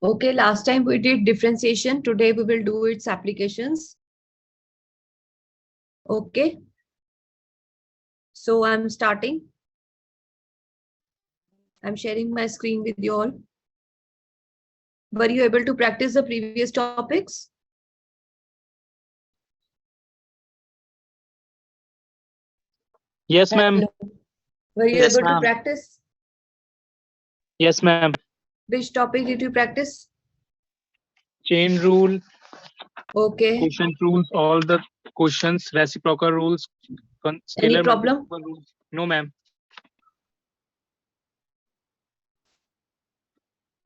Okay, last time we did differentiation. Today we will do its applications. Okay. So I'm starting. I'm sharing my screen with you all. Were you able to practice the previous topics? Yes, ma'am. Were you Yes, able to ma'am. practice? Yes, ma'am. Which topic did you practice? Chain rule, Okay. quotient rules, all the questions, reciprocal rules, Any scalar problem? multiple rules. No, ma'am.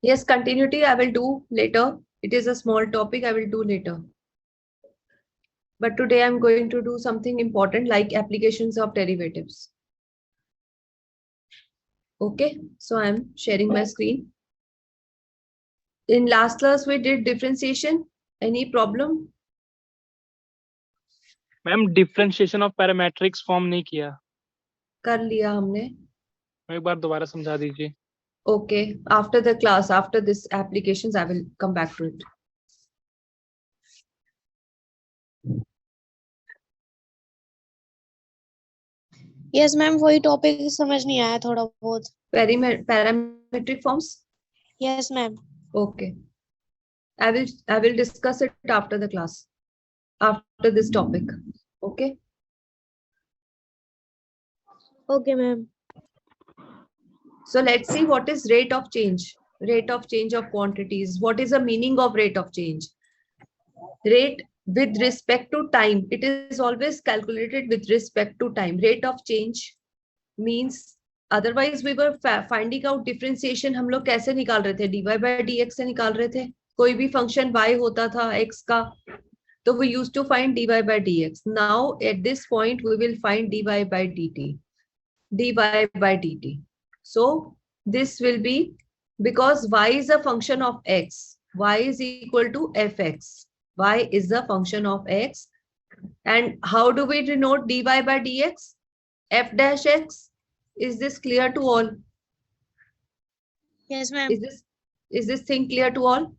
Yes, continuity I will do later. It is a small topic I will do later. But today I'm going to do something important like applications of derivatives. Okay, so I'm sharing my screen. In last class we did differentiation. Any problem? Ma'am differentiation of parametrics form नहीं किया. कर लिया हमने. एक बार दोबारा समझा दीजिए. Okay, after the class, after this applications, I will come back to it. Yes ma'am वही टॉपिक समझ नहीं आया थोड़ा बहुत. Parametric forms. Yes ma'am. Okay, I will discuss it after the class, after this topic. Okay. Okay ma'am. So let's see what is rate of change. Rate of change of quantities. What is the meaning of rate of change? Rate with respect to time. It is always calculated with respect to time. Rate of change means, otherwise we were finding out differentiation. हम लोग कैसे निकाल रहे थे? dy by dx से निकाल रहे थे. कोई भी function y होता था x का, तो we used to find dy by dx. Now at this point we will find dy by dt. dy by dt. So this will be, because y is a function of x. Y is equal to fx. Y is the function of x. And how do we denote dy by dx? F dash x. Is this clear to all? Yes ma'am. Is this thing clear to all?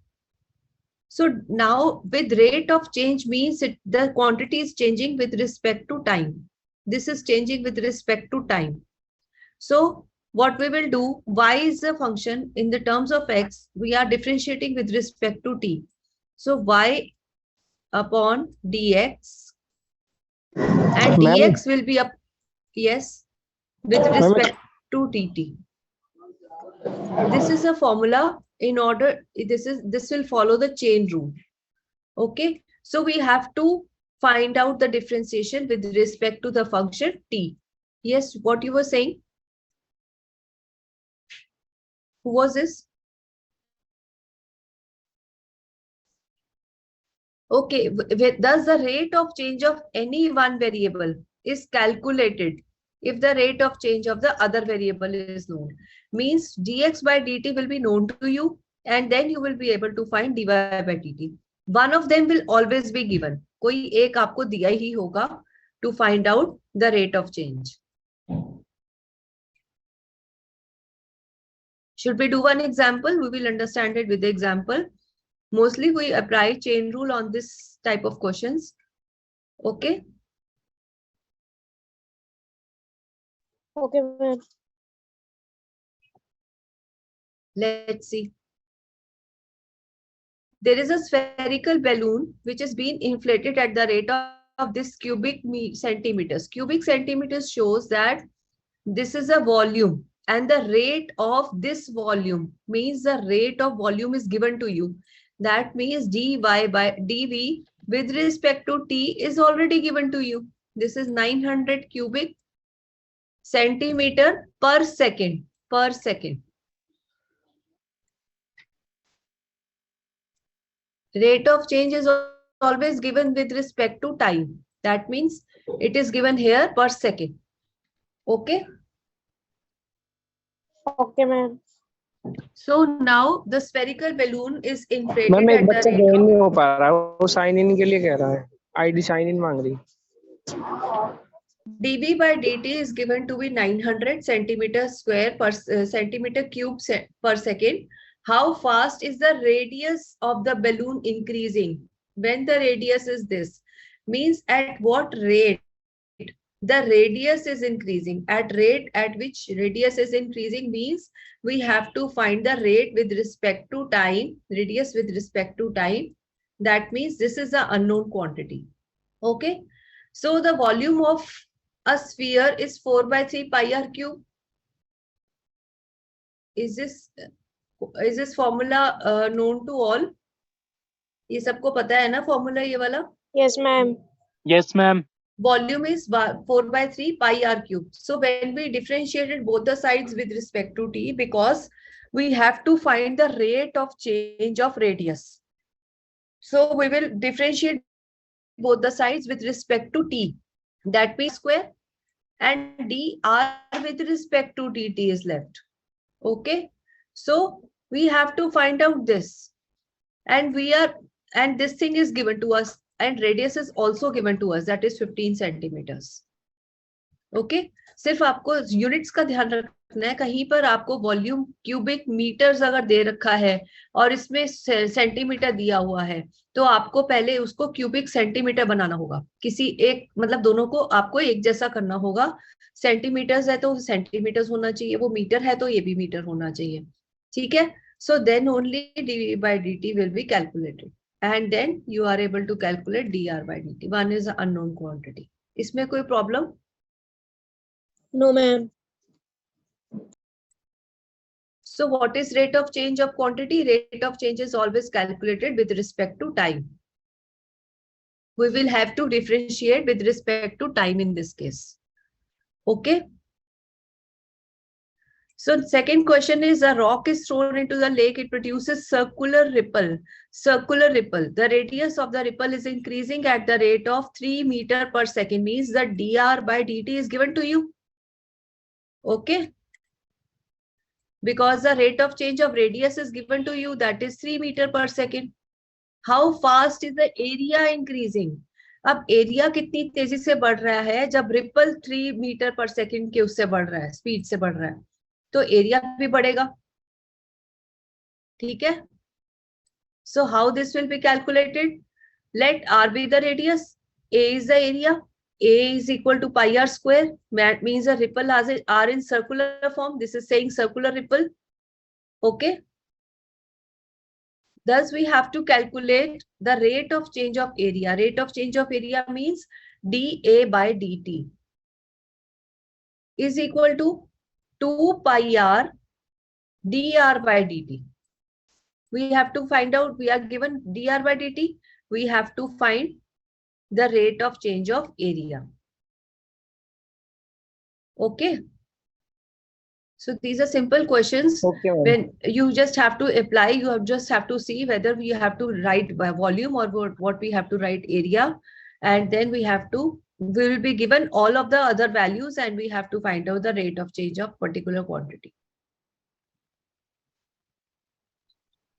So now with rate of change means the quantity is changing with respect to time. This is changing with respect to time. So what we will do, y is a function in the terms of x. We are differentiating with respect to t. So y upon dx, and dx will be up, yes, with respect to dt. This is a formula. In order, this will follow the chain rule. Okay, so we have to find out the differentiation with respect to the function t. Yes, what you were saying? Who was this? Okay, thus the rate of change of any one variable is calculated if the rate of change of the other variable is known. Means dx by dt will be known to you, and then you will be able to find dy by dt. One of them will always be given. कोई एक आपको दिया ही होगा to find out the rate of change. Should we do one example? We will understand it with the example. Mostly we apply chain rule on this type of questions. Okay. Okay, ma'am. Let's see. There is a spherical balloon which is being inflated at the rate of this cubic centimeters. Cubic centimeters shows that this is a volume, and the rate of this volume means the rate of volume is given to you. That means dy by dv with respect to t is already given to you. This is 900 cubic centimeter per second. Per second. Rate of change is always given with respect to time. That means it is given here per second. Okay. Okay, ma'am. So now the spherical balloon is inflated ma'am एक at बच्चा the join rate नहीं of, हो पा रहा, वो sign in के लिए कह रहा है, आईडी साइन इन मांग रही. dv by dt is given to be 900 centimeter square per centimeter cube per second. How fast is the radius of the balloon increasing? When the radius is this, means at what rate the radius is increasing. At rate at which radius is increasing means we have to find the rate with respect to time, radius with respect to time. That means this is the unknown quantity. Okay. So the volume of a sphere is 4/3 pi r cube. Is this formula known to all? ये सबको पता है ना formula ये वाला? Yes, ma'am. Yes, ma'am. Volume is 4/3 pi r cube. So when we differentiated both the sides with respect to t, because we have to find the rate of change of radius. So we will differentiate both the sides with respect to t. That means square, and dr with respect to dt is left. Okay. So we have to find out this. And this thing is given to us. And radius is also given to us, that is 15 centimeters. Okay. सिर्फ आपको units का ध्यान रखना है. कहीं पर आपको volume cubic metres अगर दे रखा है और इसमें सेंटीमीटर दिया हुआ है, तो आपको पहले उसको क्यूबिक सेंटीमीटर बनाना होगा. किसी एक मतलब दोनों को आपको एक जैसा करना होगा. सेंटीमीटर्स है तो सेंटीमीटर्स होना चाहिए, वो मीटर है तो ये भी मीटर होना चाहिए. ठीक है. So then only dv by dt will be calculated. And then you are able to calculate dr by dt. One is an unknown quantity. इसमें कोई problem? No, ma'am. So what is rate of change of quantity? Rate of change is always calculated with respect to time. We will have to differentiate with respect to time in this case. Okay. So second question is, a rock is thrown into the lake. It produces circular ripple. Circular ripple. The radius of the ripple is increasing at the rate of 3 meters per second. Means that dr by dt is given to you. Okay. Because the rate of change of radius is given to you, that is 3 meters per second. How fast is the area increasing? अब area कितनी तेजी से बढ़ रहा है जब ripple 3 metre पर second के उससे बढ़ रहा है, स्पीड से बढ़ रहा है, तो एरिया भी बढ़ेगा. ठीक है. So how this will be calculated? Let r be the radius, a is the area, a is equal to pi r square. That means the ripple are in circular form. This is saying circular ripple. Okay. Thus we have to calculate the rate of change of area. Rate of change of area means dA by dt is equal to 2 pi r dr by dt. We have to find out, we are given dr by dt. We have to find the rate of change of area. Okay. So these are simple questions. Okay, ma'am. When you just have to apply, you just have to see whether we have to write by volume or what we have to write area. And then we will be given all of the other values and we have to find out the rate of change of particular quantity.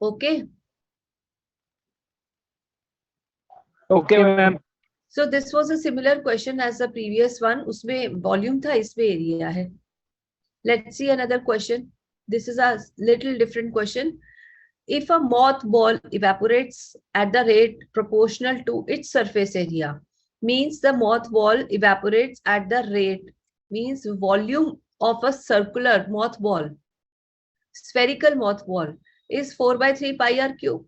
Okay. Okay, ma'am. So this was a similar question as the previous one. उसमें volume था, इसमें area है. Let's see another question. This is a little different question. If a moth ball evaporates at the rate proportional to its surface area, means the moth ball evaporates at the rate, means volume of a circular moth ball, spherical moth ball is 4/3 pi r cube.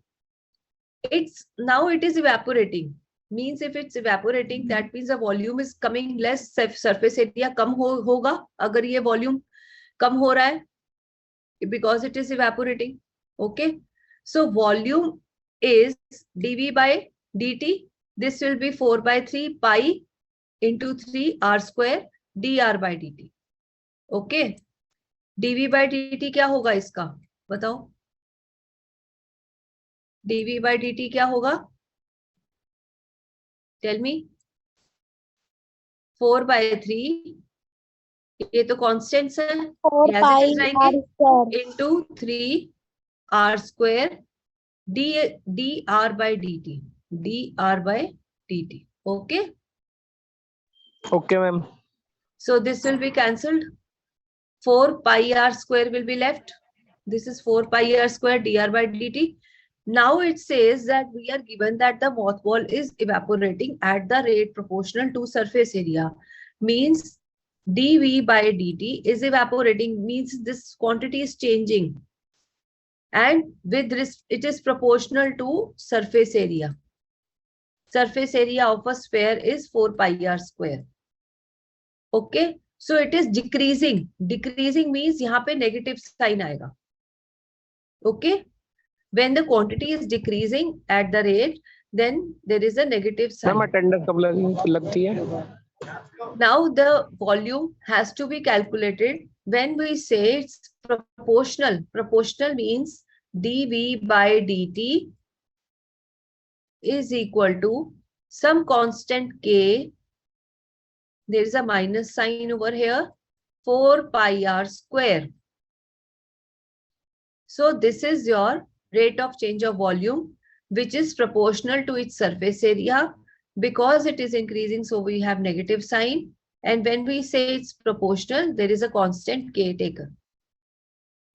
Now it is evaporating. Means if it's evaporating, that means the volume is coming less, surface area कम होगा अगर ये volume कम हो रहा है, because it is evaporating. Okay. So volume is dV by dt. This will be 4/3 pi into 3 r square dr by dt. Okay. dV by dt क्या होगा इसका? बताओ. dV by dt क्या होगा? Tell me. 4/3. ये तो कांस्टेंट्स है, 4 pi r square into 3 r square dr by dt. dr by dt. Okay. Okay, ma'am. So this will be cancelled. 4 pi r square will be left. This is 4 pi r square dr by dt. Now it says that we are given that the mothball is evaporating at the rate proportional to surface area. Means dV by dt is evaporating, means this quantity is changing. And with this, it is proportional to surface area. Surface area of a sphere is 4 pi r square. Okay. So it is decreasing. Decreasing means यहाँ पे negative sign आएगा. Okay. When the quantity is decreasing at the rate, then there is a negative sign. Ma'am attendance कब लगती है? Now the volume has to be calculated when we say it's proportional. Proportional means dV by dt is equal to some constant k. There is a minus sign over here, 4 pi r square. So this is your rate of change of volume, which is proportional to its surface area. Because it is increasing, so we have negative sign. And when we say it's proportional, there is a constant k taken.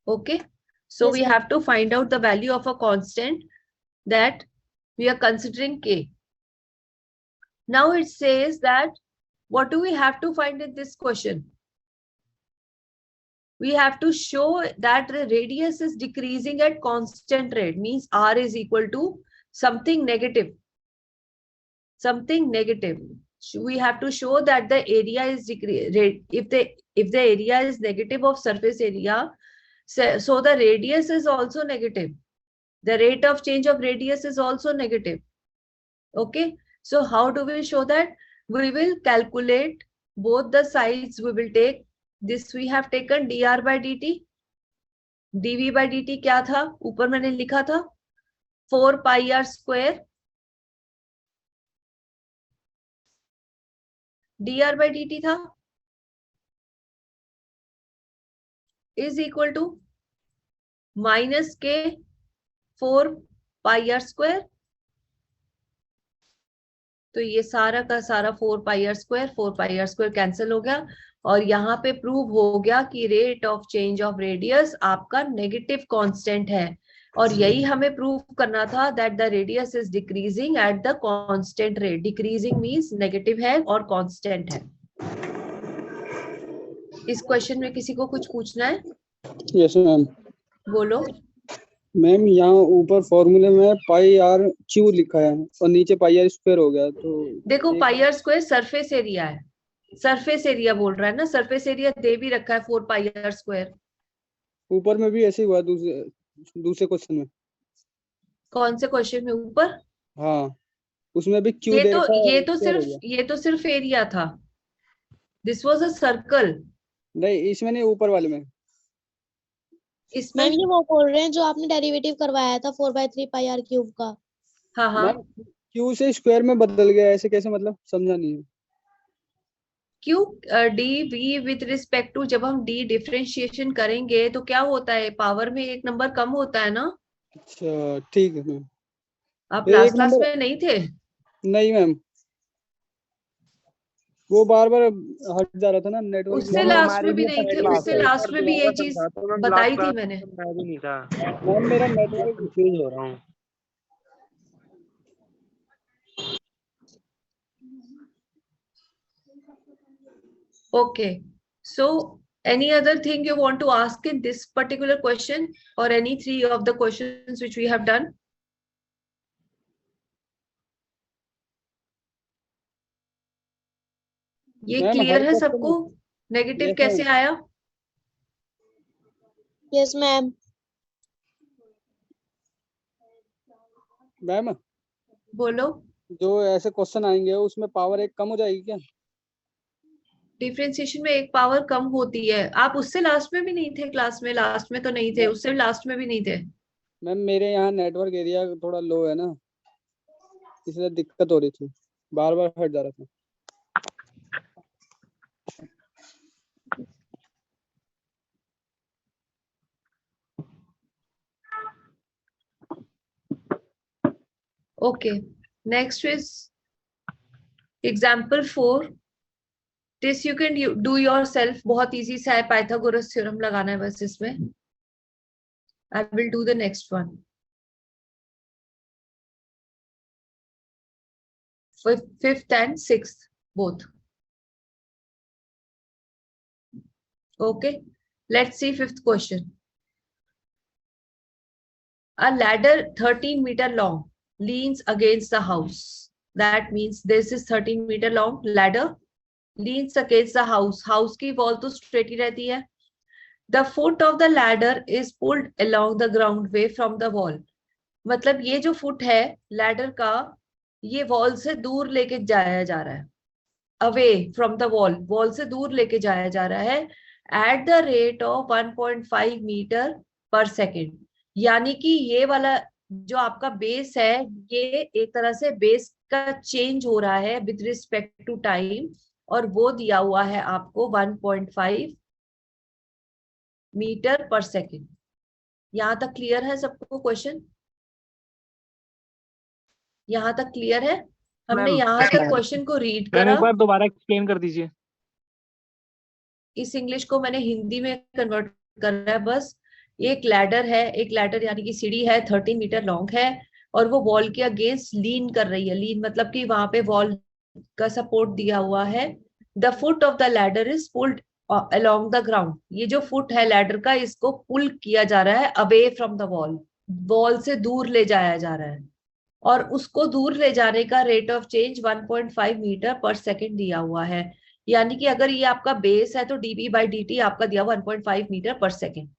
Okay. So Yes, we ma'am. have to find out the value of a constant that we are considering k. Now it says that what do we have to find in this question? We have to show that the radius is decreasing at constant rate, means r is equal to something negative. Something negative. We have to show that the area is decreasing. If the area is negative of surface area, so the radius is also negative. The rate of change of radius is also negative. Okay. So how do we show that? We will calculate both the sides. We will take this. We have taken dr by dt. dv by dt क्या था? ऊपर मैंने लिखा था 4 pi r square. dr by dt था is equal to minus k 4 pi r square. तो ये सारा का सारा 4 pi r square कैंसिल हो गया और यहाँ पे प्रूव हो गया कि rate of change of radius आपका नेगेटिव कांस्टेंट है और यही हमें प्रूव करना था that the radius is decreasing at the constant rate. Decreasing means negative है और कांस्टेंट है. इस क्वेश्चन में किसी को कुछ पूछना है? Yes ma'am. बोलो. मैम यहाँ ऊपर फॉर्मूले में पाई आर क्यू लिखा है और नीचे पाई आर स्क्वायर हो गया तो देखो पाई आर स्क्वायर सरफेस एरिया है. सरफेस एरिया बोल रहा है ना. सरफेस एरिया दे भी रखा है 4 पाई आर स्क्वायर. ऊपर में भी ऐसे ही हुआ दूसरे क्वेश्चन में. कौन से क्वेश्चन में ऊपर? हाँ उसमें भी क्यू ये तो सिर्फ एरिया था. This was a circle. नहीं इसमें नहीं, ऊपर वाले में. इसमें मैम ये वो बोल रहे हैं जो आपने डेरिवेटिव करवाया था 4/3 पाई आर क्यूब का. हाँ हाँ. क्यू से स्क्वायर में बदल गया ऐसे कैसे, मतलब समझा नहीं. Q D V with respect to जब हम डी डिफरेंशिएशन करेंगे तो क्या होता है? पावर में एक नंबर कम होता है ना. अच्छा ठीक है मैम. आप लास्ट क्लास में नहीं थे? नहीं मैम वो बार बार हट जा रहा था ना नेटवर्क. उससे लास्ट में भी नहीं थे. उससे लास्ट में भी ये चीज बताई थी मैंने. मैं भी नहीं था. मैम मेरा नेटवर्क कंफ्यूज हो रहा हूँ. Okay. So any other thing you want to ask in this particular question or any three of the questions which we have done? ये क्लियर है सबको? नेगेटिव कैसे आया? Yes ma'am. मैम बोलो. जो ऐसे क्वेश्चन आएंगे उसमें पावर एक कम हो जाएगी क्या? डिफरेंशिएशन में एक पावर कम होती है. आप उससे लास्ट में भी नहीं थे क्लास में? लास्ट में तो नहीं थे. उससे लास्ट में भी नहीं थे. मैम मेरे यहाँ नेटवर्क एरिया थोड़ा लो है ना इसलिए दिक्कत हो रही थी. बार बार हट जा रहा था. Okay. Next is example 4. This you can do yourself. बहुत इजी सा है. पाइथागोरस थ्योरम लगाना है बस इसमें. I will do the next one. Fifth and sixth, both. Okay, let's see fifth question. A ladder 13 meter long leans against the house. That means this is 13 meter long ladder leans against the house. House की wall तो straight ही रहती है. The foot of the ladder is pulled along the ground way from the wall. मतलब ये जो foot है ladder का, ये wall से दूर लेके जाया जा रहा है. Away from the wall, wall से दूर लेके जाया जा रहा है at the rate of 1.5 meter per second. यानी कि ये वाला जो आपका बेस है, ये एक तरह से बेस का चेंज हो रहा है विद रिस्पेक्ट टू टाइम, और वो दिया हुआ है आपको 1.5 मीटर पर सेकेंड. यहां तक क्लियर है सबको क्वेश्चन? यहां तक क्लियर है? हमने मैम, यहां तक क्वेश्चन को रीड मैम करा. एक बार दोबारा एक्सप्लेन कर दीजिए. इस इंग्लिश को मैंने हिंदी में कन्वर्ट कर रहा है बस. एक लैडर है, एक लैडर यानी कि सीढ़ी है, 13 मीटर लॉन्ग है, और वो वॉल के अगेंस्ट लीन कर रही है. लीन मतलब कि वहां पे वॉल का सपोर्ट दिया हुआ है. The foot of the ladder is pulled along the ground. ये जो फुट है लैडर का, इसको पुल किया जा रहा है away from the wall. Wall से दूर ले जाया जा रहा है, और उसको दूर ले जाने का रेट ऑफ चेंज 1.5 मीटर पर सेकेंड दिया हुआ है. यानी कि अगर ये आपका बेस है तो dB by dt आपका दिया 1.5 मीटर पर सेकेंड.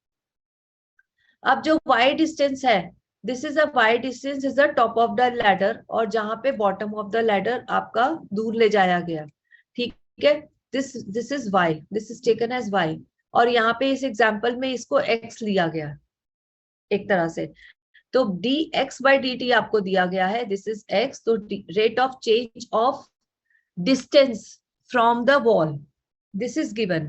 अब जो y डिस्टेंस है, this is a y distance is the top of the ladder, और जहां पे बॉटम ऑफ द लैडर आपका दूर ले जाया गया. ठीक है, this is y, this is taken as y, और यहाँ पे इस एग्जांपल में इसको x लिया गया एक तरह से. तो dx by dt आपको दिया गया है, दिस इज x. तो rate of change of distance from the wall, this is given.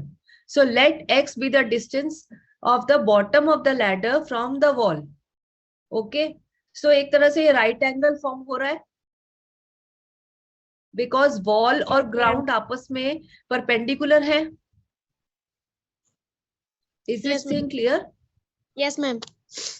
So let x be the distance of the bottom of the ladder from the wall. Okay, so एक तरह से ये right angle form हो रहा है, because wall और ground आपस में perpendicular है. Is this thing clear? Yes, ma'am.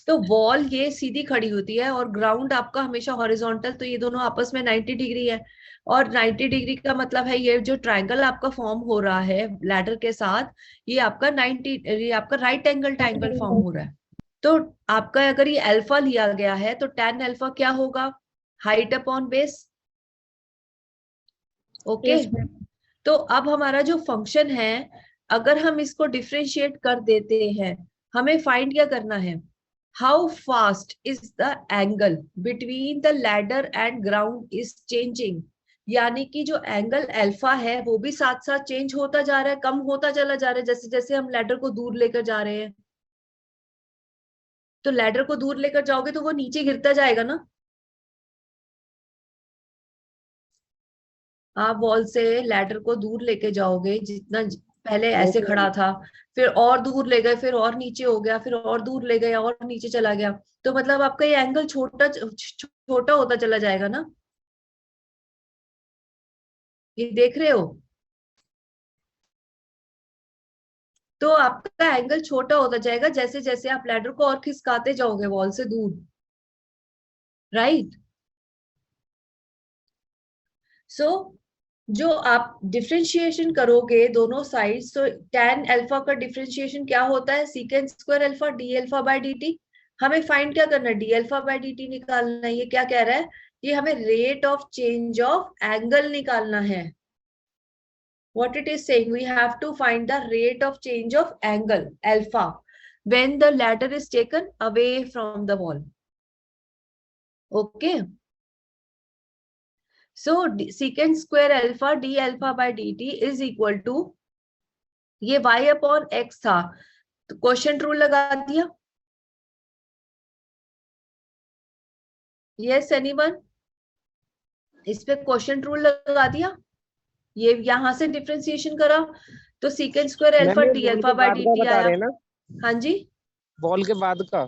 तो वॉल ये सीधी खड़ी होती है और ग्राउंड आपका हमेशा हॉरिजॉन्टल, तो ये दोनों आपस में 90 डिग्री है. और 90 डिग्री का मतलब है ये जो ट्रायंगल आपका फॉर्म हो रहा है लैडर के साथ, ये आपका 90, ये आपका राइट एंगल ट्रायंगल फॉर्म हो रहा है. तो आपका अगर ये अल्फा लिया गया है तो tan अल्फा क्या होगा? Height upon base. ओके, तो अब हमारा जो फंक्शन है, अगर हम इसको डिफरेंशिएट कर देते हैं, हमें फाइंड क्या करना है? How fast is the angle between the ladder and ground is changing. यानी कि जो एंगल अल्फा है वो भी साथ साथ चेंज होता जा रहा है, कम होता चला जा रहा है जैसे जैसे हम लैडर को दूर लेकर जा रहे हैं. तो लैडर को दूर लेकर जाओगे तो वो नीचे गिरता जाएगा ना. आप वॉल से लैडर को दूर लेके जाओगे, जितना पहले ऐसे खड़ा था, फिर और दूर ले गए, फिर और नीचे हो गया, फिर और दूर ले गए और नीचे चला गया, तो मतलब आपका ये एंगल छोटा छोटा होता चला जाएगा ना. ये देख रहे हो? तो आपका एंगल छोटा होता जाएगा जैसे जैसे आप लैडर को और खिसकाते जाओगे वॉल से दूर. राइट? सो जो आप डिफरेंशिएशन करोगे दोनों साइड्स, तो tan अल्फा का डिफरेंशिएशन क्या होता है? Secant square alpha D alpha by D. हमें फाइंड क्या करना है? डी अल्फा बाय डी निकालना है. ये क्या कह रहा है? ये हमें rate of change of angle निकालना है. What it is saying, we have to find the rate of change of angle alpha when the ladder is taken away from the wall. Okay, so secant square alpha d alpha by dt is equal to, ये y upon x था तो question rule लगा दिया. Yes, anyone? इस पे question rule लगा दिया. ये यहां से डिफरेंशिएशन करा तो secant square alpha D alpha by D आया. हाँ जी, वॉल के बाद का.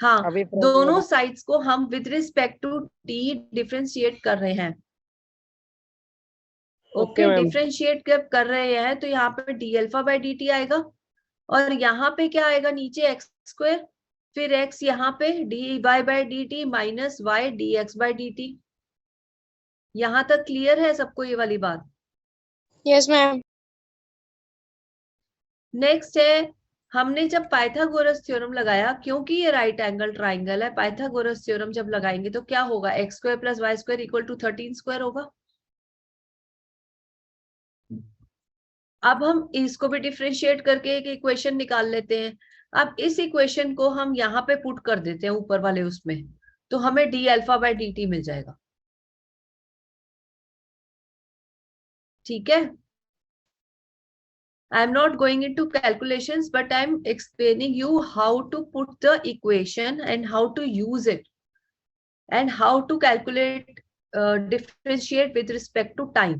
हाँ, दोनों साइड्स को हम with respect to T differentiate कर रहे हैं. ओके, डिफरेंशिएट कर रहे हैं तो यहाँ पे D alpha by D T आएगा, और यहाँ पे क्या आएगा? नीचे एक्स स्क्वायर. फिर x यहाँ पे dy/dt माइनस y dx/dt। यहां तक क्लियर है सबको ये वाली बात? Yes, ma'am. नेक्स्ट है, हमने जब पाइथागोरस थ्योरम लगाया, क्योंकि ये राइट एंगल ट्राइंगल है, पाइथागोरस थ्योरम जब लगाएंगे तो क्या होगा, x² + y² = 13² होगा। अब हम इसको भी डिफरेंशिएट करके एक इक्वेशन निकाल लेते हैं। अब इस इक्वेशन को हम यहाँ पे पुट कर देते हैं ऊपर वाले उसमें, तो हमें dα/dt मिल जाएगा। ठीक है, I am not going into calculations, but I am explaining you how to put the equation and how to use it and how to calculate, differentiate with respect to time.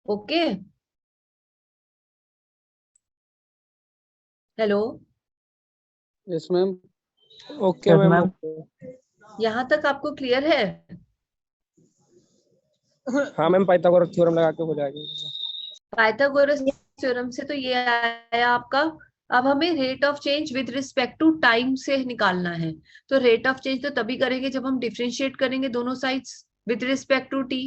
Okay. Hello. Yes ma'am. Okay Yes, ma'am. ma'am. यहाँ तक आपको clear है? हाँ ma'am, Pythagoras theorem लगा के हो जाएगी। Pythagoras theorem से तो ये आया आपका। अब हमें rate of change with respect to time से निकालना है। तो रेट ऑफ चेंज तो तभी करेंगे जब हम डिफरेंशिएट करेंगे दोनों sides with respect to T.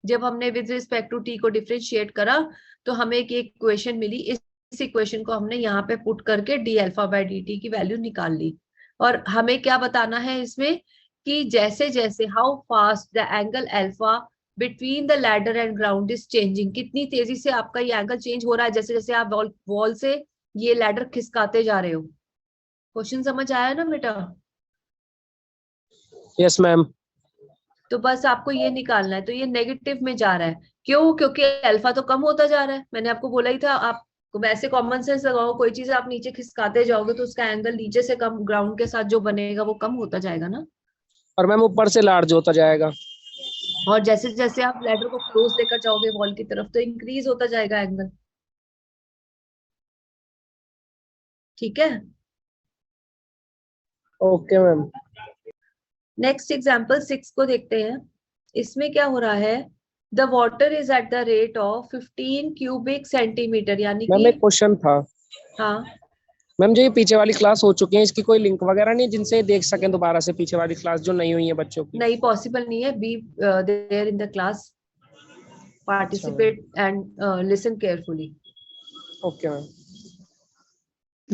जब हमने विद रिस्पेक्ट टू टी को डिफरेंशिएट करा तो हमें एक इक्वेशन मिली। इस इक्वेशन को हमने यहाँ पे पुट करके dα/dt की वैल्यू निकाल ली। और हमें क्या बताना है इसमें कि जैसे जैसे how fast the angle alpha between the ladder and ground is changing, कितनी तेजी से आपका ये एंगल चेंज हो रहा है जैसे जैसे आप वॉल से ये लैडर खिसकाते जा रहे हो। क्वेश्चन समझ आया ना बेटा? Yes ma'am. तो बस आपको ये निकालना है। तो ये नेगेटिव में जा रहा है, क्यों? क्योंकि अल्फा तो कम होता जा रहा है। मैंने आपको बोला ही था, आप वैसे कॉमन सेंस लगाओ, कोई चीज आप नीचे खिसकाते जाओगे तो उसका एंगल नीचे से कम, ग्राउंड के साथ जो बनेगा वो कम होता जाएगा ना। और मैम ऊपर से लार्ज होता जाएगा। और जैसे जैसे आप लैडर को क्लोज लेकर जाओगे वॉल की तरफ तो इंक्रीज होता जाएगा एंगल। ठीक है। Okay ma'am. नेक्स्ट एग्जांपल 6 को देखते हैं। इसमें क्या हो रहा है, the water is eight the rate of 15 cubic centimetre, यानी मैम कि एक क्वेश्चन था। हाँ मैम जो ये पीछे वाली क्लास हो चुकी है, इसकी कोई लिंक वगैरह नहीं जिनसे देख सकें दोबारा से पीछे वाली क्लास जो नहीं हुई है बच्चों की? नहीं, पॉसिबल नहीं है। Be there in the class, participate and listen carefully. Okay ma'am.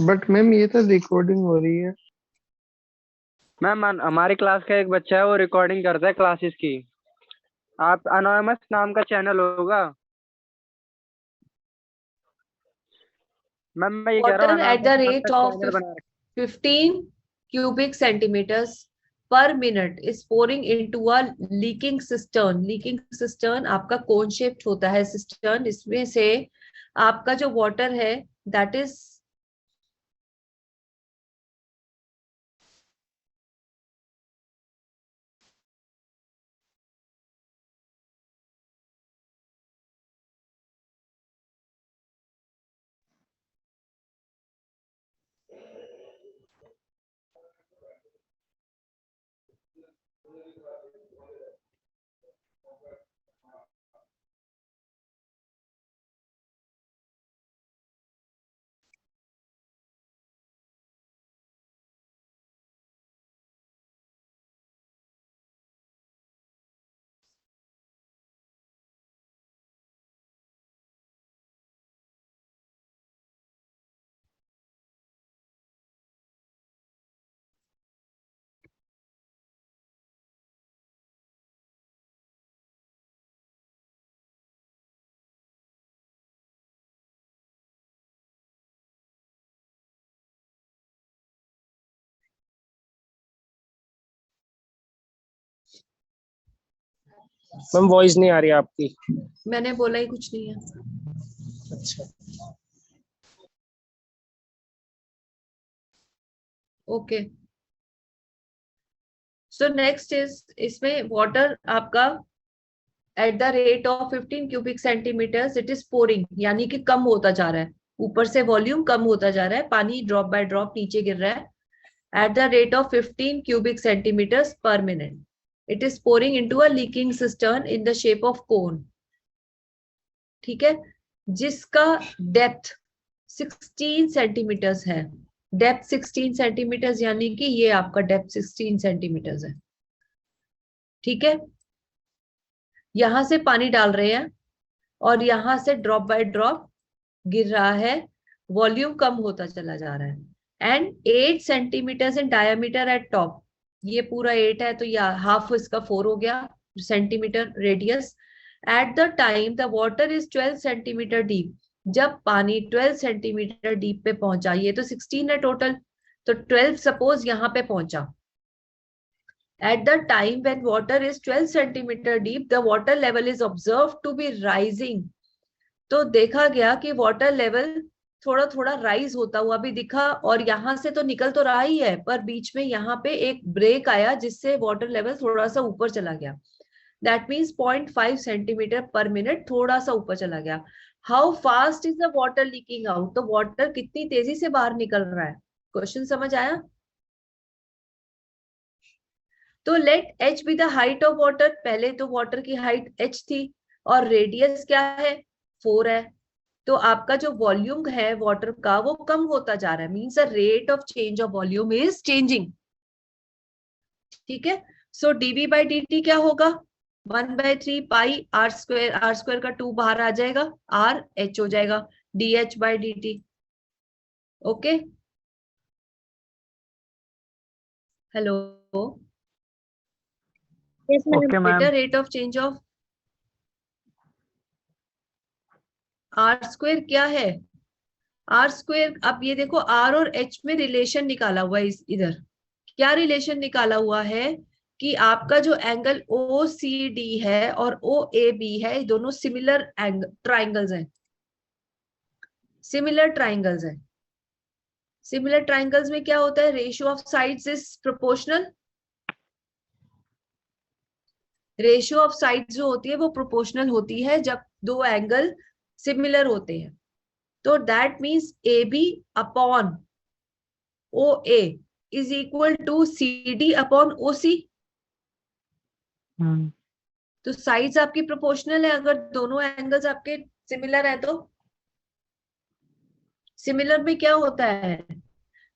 But ma'am ये तो रिकॉर्डिंग हो रही है। मैम हमारी क्लास का एक बच्चा है, वो रिकॉर्डिंग करता है क्लासेस की। आप अनोनिमस नाम का चैनल होगा मैम, मैं ये कह रहा हूँ वाटर एट द anonymous नाम रेट का ऑफ channel बना 15 cubic centimeters per minute is pouring into a leaking cistern. Leaking cistern आपका कोन शेप्ड होता है सिस्टर्न। इसमें से आपका जो वाटर है दैट इज मैम वॉइस नहीं आ रही आपकी। मैंने बोला ही कुछ नहीं है। अच्छा। ओके, सो नेक्स्ट इज, इसमें वाटर आपका at the rate of 15 cubic centimetres it is pouring, यानी कि कम होता जा रहा है। ऊपर से वॉल्यूम कम होता जा रहा है, पानी ड्रॉप बाय ड्रॉप नीचे गिर रहा है। Eight the rate of 15 cubic centimeters per minute. It is pouring into a leaking cistern in the shape of cone. ठीक है, जिसका डेप्थ 16 सेंटीमीटर्स है, डेप्थ 16 सेंटीमीटर्स, यानी कि ये आपका डेप्थ 16 सेंटीमीटर्स है। ठीक है, यहां से पानी डाल रहे हैं और यहां से ड्रॉप बाय ड्रॉप गिर रहा है, वॉल्यूम कम होता चला जा रहा है। And 8 centimetres in diameter at top, ये पूरा 8 है तो या हाफ इसका 4 हो गया centimetre radius. At the time the water is 12 centimetre deep, जब पानी 12 सेंटीमीटर डीप पे पहुंचा, ये तो 16 है टोटल, तो 12 सपोज यहाँ पे पहुंचा। At the time when water is 12 centimeter deep, the water level is observed to be rising. तो देखा गया कि वाटर लेवल थोड़ा थोड़ा राइज होता हुआ भी दिखा, और यहां से तो निकल तो रहा ही है, पर बीच में यहाँ पे एक ब्रेक आया जिससे वाटर लेवल थोड़ा सा ऊपर चला गया। दैट मीन्स 0.5 सेंटीमीटर पर मिनट थोड़ा सा ऊपर चला गया। How fast is the water leaking out, तो वाटर कितनी तेजी से बाहर निकल रहा है। क्वेश्चन समझ आया। तो let h be the height of water, पहले तो वाटर की हाइट h थी और रेडियस क्या है 4 है, तो आपका जो वॉल्यूम है वाटर का वो कम होता जा रहा है, means the rate of change of volume is changing. ठीक है, सो dv बाई dt क्या होगा 1/3 पाई r स्क्वायर का 2 बाहर आ जाएगा, r h हो जाएगा dh by dt। Okay, hello Yes, ma'am. Okay ma'am. बेटा, rate of change of R square क्या है, आर स्क्वायर। अब ये देखो आर और एच में रिलेशन निकाला हुआ है, इधर क्या रिलेशन निकाला हुआ है कि आपका जो एंगल ओ सी डी है और ओ ए बी है, दोनों सिमिलर ट्राइंगल्स हैं, सिमिलर ट्राइंगल्स हैं। सिमिलर ट्राइंगल्स में क्या होता है, ratio of sides is proportional, ratio of sides जो होती है वो प्रोपोर्शनल होती है जब दो एंगल सिमिलर होते हैं। तो that means A B upon O A is equal to C D upon O C. तो साइड्स आपकी प्रोपोर्शनल है अगर दोनों एंगल्स आपके सिमिलर है तो। सिमिलर में क्या होता है,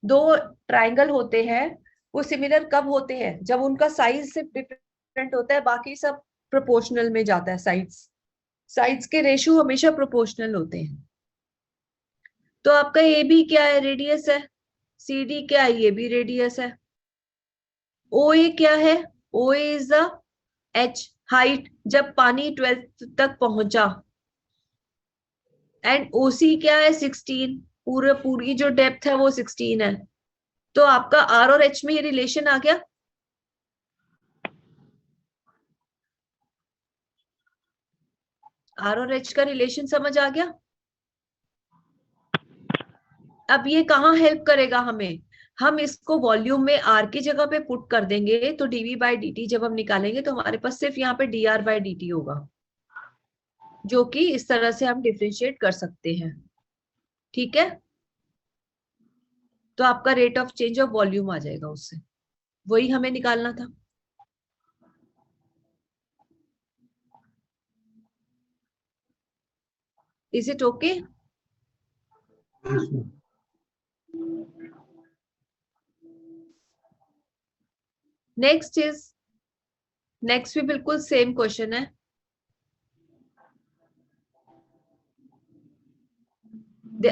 दो ट्राइंगल होते हैं वो सिमिलर कब होते हैं, जब उनका साइज से डिफरेंट होता है, बाकी सब प्रोपोर्शनल में जाता है। साइड्स साइड्स के रेशियो हमेशा प्रोपोर्शनल होते हैं। तो आपका ए बी क्या है, रेडियस है, सी डी क्या है, ये भी रेडियस है, ओ ए क्या है, ओ A is the H height जब पानी 12 तक पहुंचा, एंड ओ सी क्या है 16, पूरी जो डेप्थ है वो 16 है। तो आपका आर और एच में ये रिलेशन आ गया। आर और एच का रिलेशन समझ आ गया। अब ये कहाँ हेल्प करेगा हमें, हम इसको वॉल्यूम में आर की जगह पे पुट कर देंगे तो डीवी बाई डी जब हम निकालेंगे तो हमारे पास सिर्फ यहाँ पे डी आर बाई डी होगा, जो कि इस तरह से हम डिफ्रेंशिएट कर सकते हैं। ठीक है, तो आपका rate of change of volume आ जाएगा उससे, वही हमें निकालना था। Is it okay. नेक्स्ट भी बिल्कुल सेम क्वेश्चन है।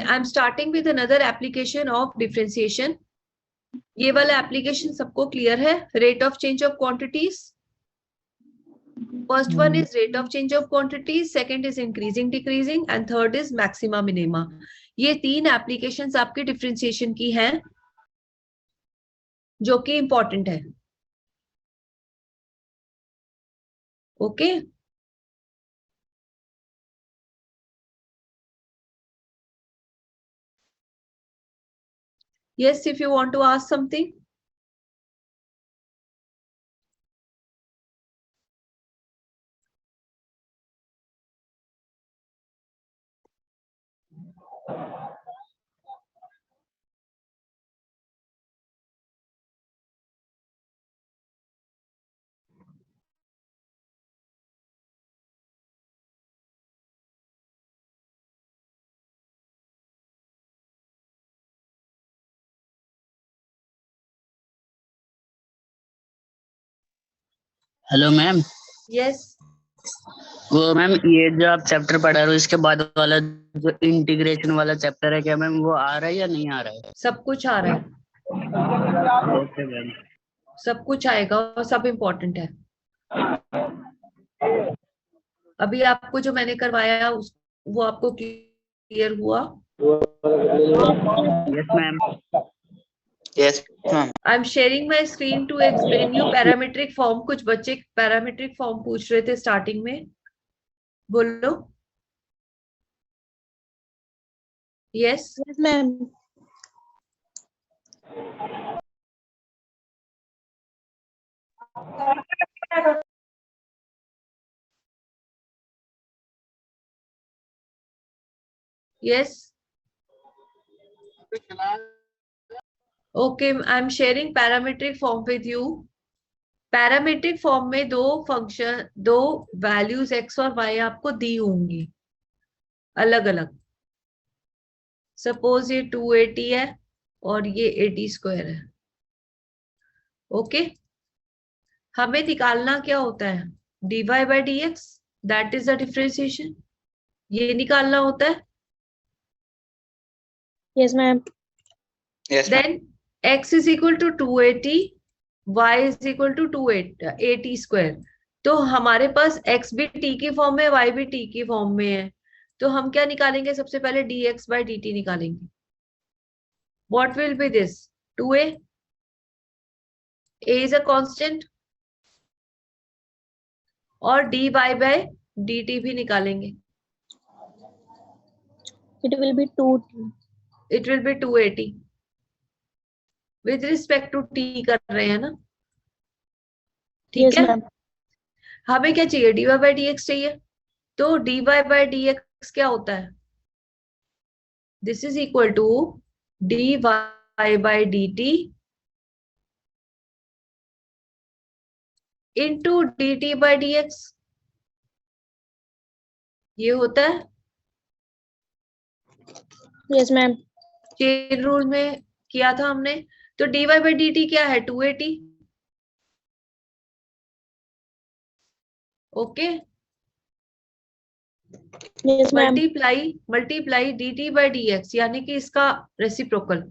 I'm starting with another application of differentiation. ये वाला एप्लीकेशन सबको क्लियर है, rate of change of quantities. First one is rate of change of quantities, second is increasing decreasing, and third is maxima minima. ये तीन applications आपकी differentiation की हैं जो कि इंपॉर्टेंट है। Okay, yes, if you want to ask something. Hello ma'am. Yes, वो ma'am ये जो आप चैप्टर पढ़ा रहे हो इसके बाद वाला जो इंटीग्रेशन वाला चैप्टर है क्या मैम वो आ रहा है या नहीं आ रहा सब कुछ आ रहा है, है? Okay ma'am. सब कुछ आएगा और सब इम्पोर्टेंट है। अभी आपको जो मैंने करवाया वो आपको क्लियर हुआ? Yes ma'am. Yes ma'am. I am sharing my screen to explain you parametric form. कुछ बच्चे पैरामीट्रिक फॉर्म पूछ रहे थे स्टार्टिंग में, बोलो। Yes, Yes, ma'am. Yes, okay, I am sharing parametric form with you. Parametric form में दो values x और वाई आपको दी होंगी अलग अलग। सपोज ये 280 है और ये 80 स्क्वायर है। ओके, हमें निकालना क्या होता है? dy by d x, that is the differentiation, ये निकालना होता है। Yes, ma'am. Then x is equal to 280, y is equal to 280 square. तो हमारे पास x भी t की फॉर्म में, y भी t की फॉर्म में है, तो हम क्या निकालेंगे? सबसे पहले dx बाई dt निकालेंगे। What will be this? 2a, a is a constant, और dy बाई dt भी निकालेंगे। It will be 2. It will be 280 with respect to t कर रहे हैं ना, ठीक Yes, है। ma'am. हमें क्या चाहिए? dy बाई dx चाहिए। तो dy बाई dx क्या होता है? This is equal to dy by dt into dt by dx, ये होता है। Yes, ma'am. चेन रूल में किया था हमने। तो dy बाई dt क्या है? 280। Okay, Yes, ma'am. Multiply dt by dx, यानी कि इसका रेसिप्रोकल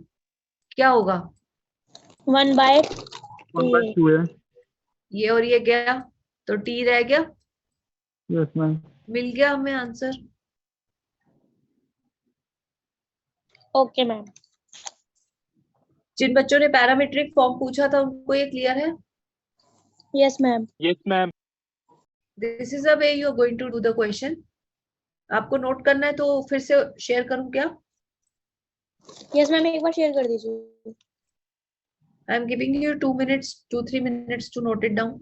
क्या होगा? 1 by 2a. 2 है। ये और ये गया तो t रह गया। Yes ma'am. मिल गया हमें आंसर। Okay, ma'am. जिन बच्चों ने पैरामीट्रिक फॉर्म पूछा था उनको ये क्लियर है? Yes, ma'am. Yes ma'am. This is the way you are going to do the question. आपको नोट करना है तो फिर से शेयर करूं क्या? Yes, ma'am. एक बार शेयर कर दीजिए. I am giving you 2 minutes, 2-3 minutes to note it down.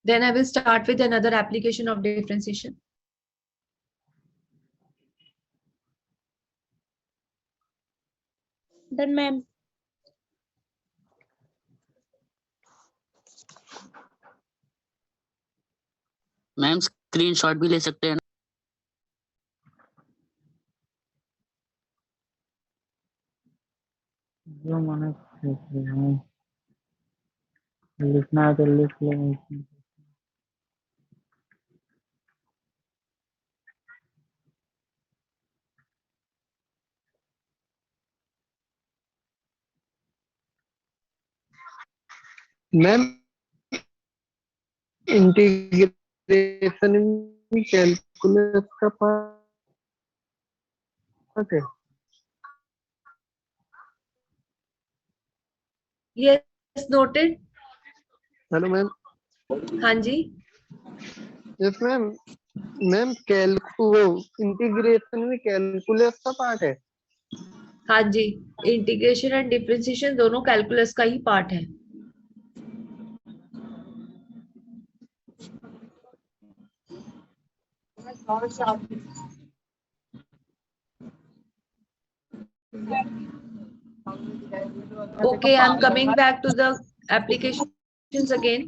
Then I will start with another application of differentiation. Done, ma'am. Ma'am screenshot भी ले सकते हैं ना? जो मैंने लिखना है तो लिख लो। मैम इंटीग्रेशन कैलकुलस का पार्ट है। Yes, noted. Hello ma'am. हाँ जी, यस मैम। मैम वो इंटीग्रेशन में कैलकुलस का पार्ट है। हाँ जी, इंटीग्रेशन एंड डिफरेंशिएशन दोनों कैलकुलस का ही पार्ट है। Okay, I'm coming back to the applications again.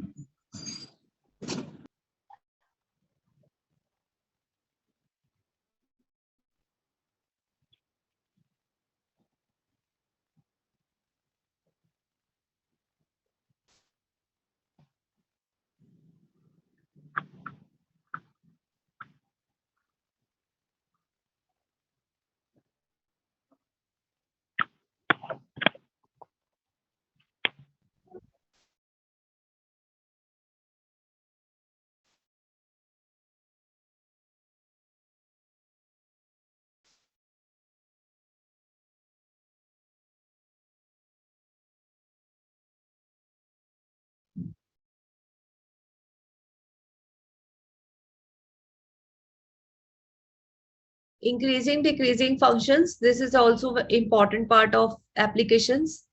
increasing decreasing functions, this is also an important part of applications.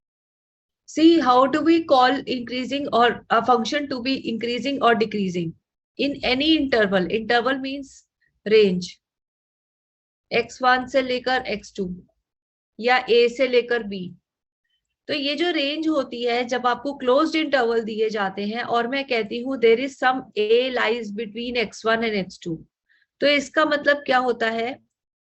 See, how do we call increasing or a function to be increasing or decreasing in any interval? Interval means range, x1 से लेकर x2 या a से लेकर b. तो ये जो range होती है, जब आपको क्लोज्ड इंटरवल दिए जाते हैं और मैं कहती हूँ there is some a lies between x1 and x2, तो इसका मतलब क्या होता है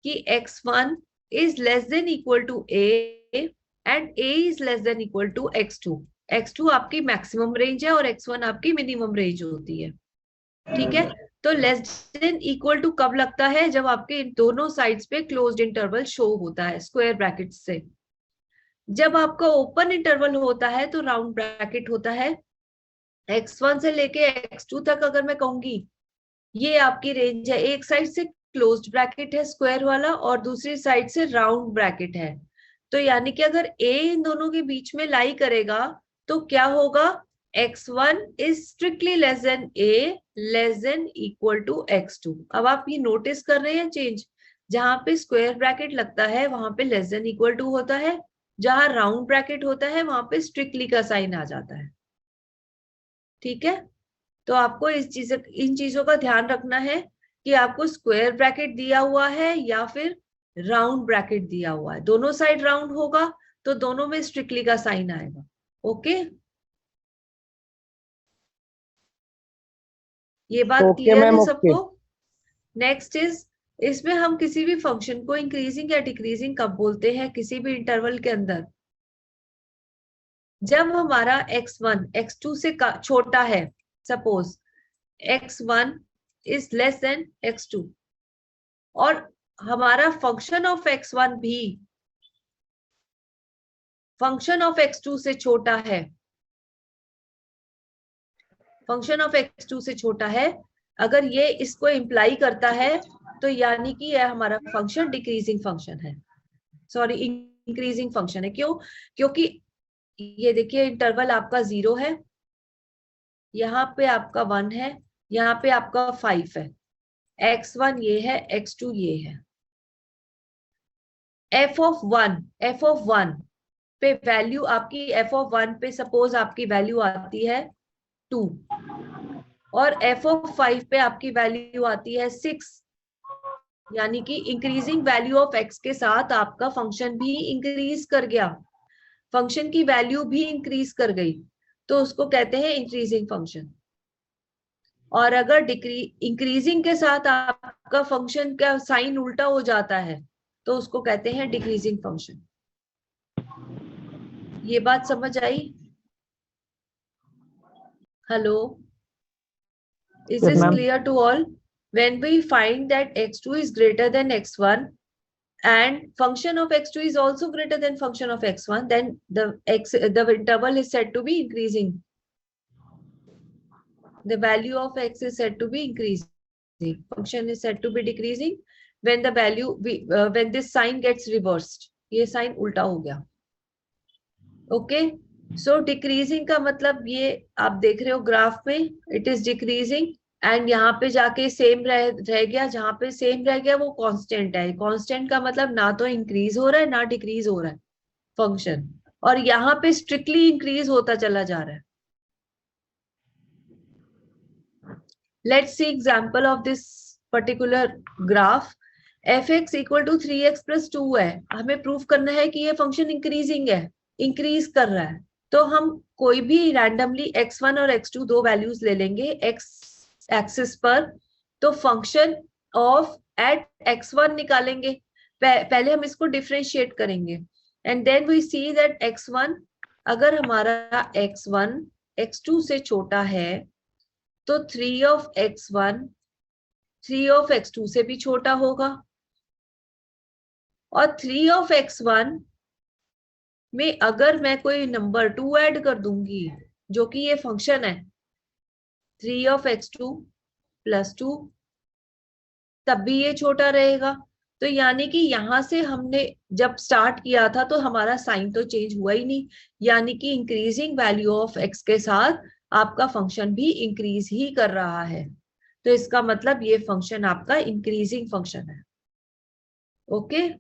कि x1 is less than equal to a and a is less than equal to x2. x2 आपकी मैक्सिमम रेंज है और x1 आपकी मिनिमम रेंज होती है. ठीक है, तो लेस देन इक्वल टू कब लगता है? जब आपके दोनों साइड्स पे क्लोज्ड इंटरवल शो होता है स्क्वायर ब्रैकेट से. जब आपका ओपन इंटरवल होता है तो राउंड ब्रैकेट होता है. x1 से लेके x2 तक अगर मैं कहूंगी ये आपकी रेंज है, एक साइड से क्लोज्ड ब्रैकेट है स्क्वायर वाला और दूसरी साइड से राउंड ब्रैकेट है. तो यानी कि अगर a इन दोनों के बीच में लाई करेगा तो क्या होगा? x1 is strictly less than a less than equal to x2. अब आप ये नोटिस कर रहे हैं चेंज, जहां पे स्क्वायर ब्रैकेट लगता है वहां पे लेस देन इक्वल टू होता है, जहां राउंड ब्रैकेट होता है वहां पे स्ट्रिक्टली का साइन आ जाता है. ठीक है, तो आपको इन चीजों का ध्यान रखना है कि आपको स्क्वायर ब्रैकेट दिया हुआ है या फिर राउंड ब्रैकेट दिया हुआ है. दोनों साइड राउंड होगा तो दोनों में स्ट्रिक्टली का साइन आएगा. ओके, ये बात क्लियर है सबको? नेक्स्ट इज, इसमें हम किसी भी फंक्शन को इंक्रीजिंग या डिक्रीजिंग कब बोलते हैं किसी भी इंटरवल के अंदर? जब हमारा x1 x2 से छोटा है. Suppose x1 is less then x2 और हमारा फंक्शन ऑफ x1 भी फंक्शन ऑफ x2 से छोटा है. फंक्शन ऑफ x2 से छोटा है, अगर ये इसको इम्प्लाई करता है तो यानी कि यह हमारा फंक्शन डिक्रीजिंग फंक्शन है, सॉरी इंक्रीजिंग फंक्शन है. क्यों? क्योंकि ये देखिए इंटरवल आपका 0 है, यहाँ पे आपका 1 है, यहाँ पे आपका 5 है. x1 ये है, x2 ये है. f of 1 पे वैल्यू आपकी f of 1 पे सपोज आपकी वैल्यू आती है 2 और f of 5 पे आपकी वैल्यू आती है 6. यानी कि इंक्रीजिंग वैल्यू ऑफ x के साथ आपका फंक्शन भी इंक्रीज कर गया, फंक्शन की वैल्यू भी इंक्रीज कर गई, तो उसको कहते हैं इंक्रीजिंग फंक्शन. और अगर इंक्रीजिंग के साथ आपका फंक्शन का साइन उल्टा हो जाता है तो उसको कहते हैं डिक्रीजिंग फंक्शन. ये बात समझ आई? Hello, is this clear to all? When we find that x2 is greater than x1 and function of x2 is also greater than function of x1, then the interval is said to be increasing. The value of x is said to be increasing. Function is said to be decreasing when the value when this sign gets reversed. ये sign उल्टा हो गया. Okay, so decreasing का मतलब ये आप देख रहे हो ग्राफ में, it is decreasing एंड यहाँ पे जाके सेम रह गया, जहाँ पे सेम रह गया वो कांस्टेंट है. कांस्टेंट का मतलब ना तो इंक्रीज हो रहा है ना डिक्रीज हो रहा है फंक्शन, और यहाँ पे स्ट्रिक्टली इंक्रीज होता चला जा रहा है. Let's see example of this particular graph. f(x) equal to 3x plus 2 है. हमें प्रूव करना है कि ये फंक्शन इंक्रीजिंग है, इंक्रीज कर रहा है. तो हम कोई भी रैंडमली x1 और x2 दो वैल्यूज ले लेंगे x एक्सिस पर, तो फंक्शन ऑफ एट x1 निकालेंगे. पहले हम इसको डिफरेंशिएट करेंगे and then we see that x1, अगर हमारा x1 x2 से छोटा है तो 3 of x1 3 of x2 से भी छोटा होगा, और 3 of x1 में अगर मैं कोई नंबर 2 ऐड कर दूंगी जो कि ये फंक्शन है 3 of x2 प्लस 2, तब भी ये छोटा रहेगा. तो यानी कि यहां से हमने जब स्टार्ट किया था तो हमारा साइन तो चेंज हुआ ही नहीं, यानी कि इंक्रीजिंग वैल्यू ऑफ x के साथ आपका फंक्शन भी इंक्रीज ही कर रहा है. तो इसका मतलब ये फंक्शन आपका इंक्रीजिंग फंक्शन है. Okay.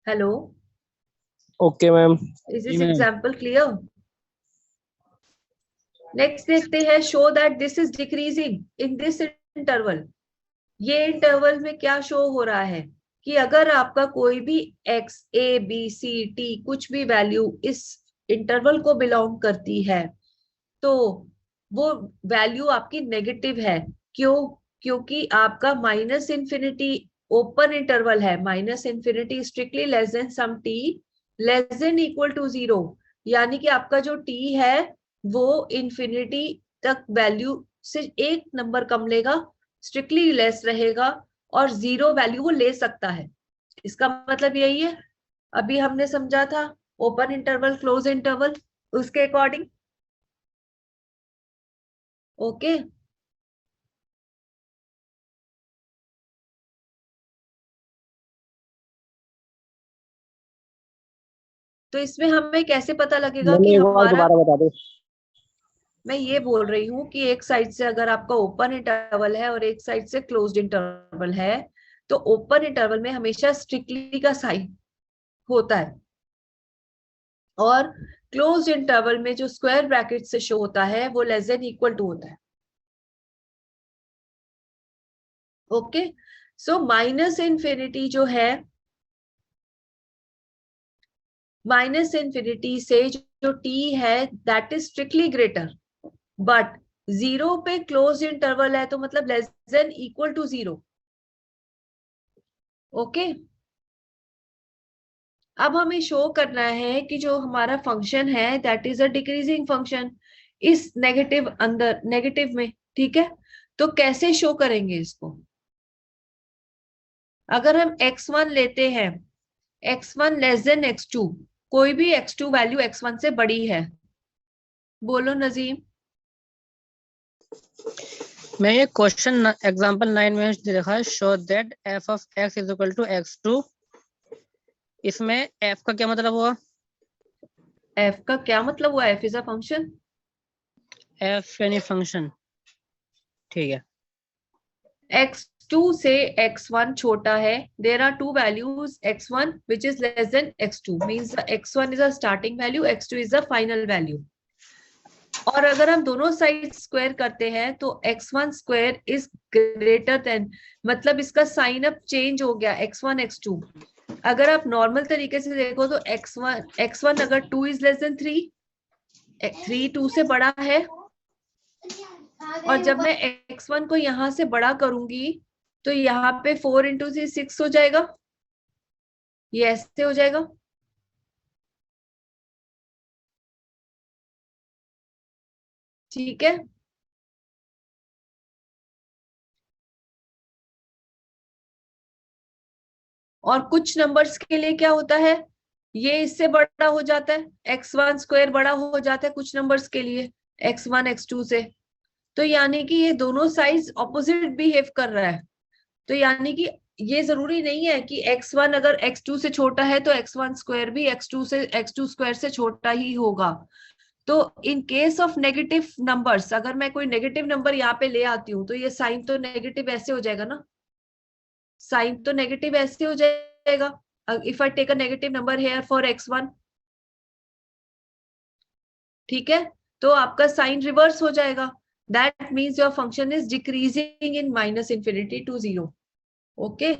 Hello. Okay ma'am. Is this जी, ma'am. example clear? Next देखते हैं, show that this is decreasing in this interval. ये इंटरवल में क्या शो हो रहा है कि अगर आपका कोई भी x, a, b, c, t कुछ भी वैल्यू इस इंटरवल को बिलोंग करती है तो वो वैल्यू आपकी नेगेटिव है। क्यों? क्योंकि आपका माइनस इंफिनिटी ओपन इंटरवल है, minus infinity strictly less than some t less than equal to 0, यानी कि आपका जो t है वो इंफिनिटी तक वैल्यू से एक नंबर कम लेगा, स्ट्रिक्टली लेस रहेगा और 0 वैल्यू वो ले सकता है। इसका मतलब यही है, अभी हमने समझा था ओपन इंटरवल क्लोज इंटरवल, उसके अकॉर्डिंग। ओके। तो इसमें हमें कैसे पता लगेगा कि एक बार हमारा, दोबारा बता दो। मैं ये बोल रही हूँ कि एक साइड से अगर आपका ओपन इंटरवल है और एक साइड से क्लोज्ड इंटरवल है तो ओपन इंटरवल में हमेशा स्ट्रिक्टली का साइन होता है और क्लोज्ड इंटरवल में जो स्क्वायर ब्रैकेट से शो होता है वो लेस देन इक्वल टू होता है। ओके। सो माइनस इंफिनिटी जो है, माइनस इंफिनिटी से जो t है that is strictly greater, but 0 पे क्लोज इंटरवल है तो मतलब less than equal to 0। Okay. अब हमें शो करना है कि जो हमारा फंक्शन है that is a decreasing function इस नेगेटिव अंदर नेगेटिव में, ठीक है। तो कैसे शो करेंगे इसको? अगर हम x1 लेते हैं, x1 लेस देन x2, कोई भी x2 वैल्यू x1 से बड़ी है, बोलो नजीम। मैं ये क्वेश्चन एग्जांपल 9 में देखा है, show that f of x is equal to x2। इसमें f का क्या मतलब हुआ? f का क्या मतलब हुआ? f is a function. f यानी फंक्शन, ठीक है। x2 से x1 छोटा है, there are two values x1 which is less than x2 means the x1 is a starting value, x2 is the final value। और अगर हम दोनों साइड स्क्वायर करते हैं तो x1 square is greater than, मतलब इसका साइन अब चेंज हो गया x1 x2। अगर आप नॉर्मल तरीके से देखो तो x1 अगर 2 इज लेस देन 3, 3 2 से बड़ा है, और जब मैं x1 को यहां से बड़ा करूंगी तो यहाँ पे 4 इंटू 6 हो जाएगा, ये ऐसे हो जाएगा। ठीक है। और कुछ नंबर्स के लिए क्या होता है, ये इससे बड़ा हो जाता है, x1 स्क्वायर बड़ा हो जाता है कुछ नंबर्स के लिए x1 x2 से। तो यानी कि ये दोनों साइड्स ऑपोजिट बिहेव कर रहा है। तो यानी कि ये जरूरी नहीं है कि x1 अगर x2 से छोटा है तो x1 स्क्वायर भी x2 स्क्वायर से छोटा ही होगा। तो in case of negative numbers, अगर मैं कोई नेगेटिव नंबर यहाँ पे ले आती हूँ तो ये साइन तो नेगेटिव ऐसे हो जाएगा ना, साइन तो नेगेटिव ऐसे हो जाएगा। If I take a negative number here for x1, ठीक है, तो आपका साइन रिवर्स हो जाएगा। That means your function is decreasing in minus infinity to 0। Okay.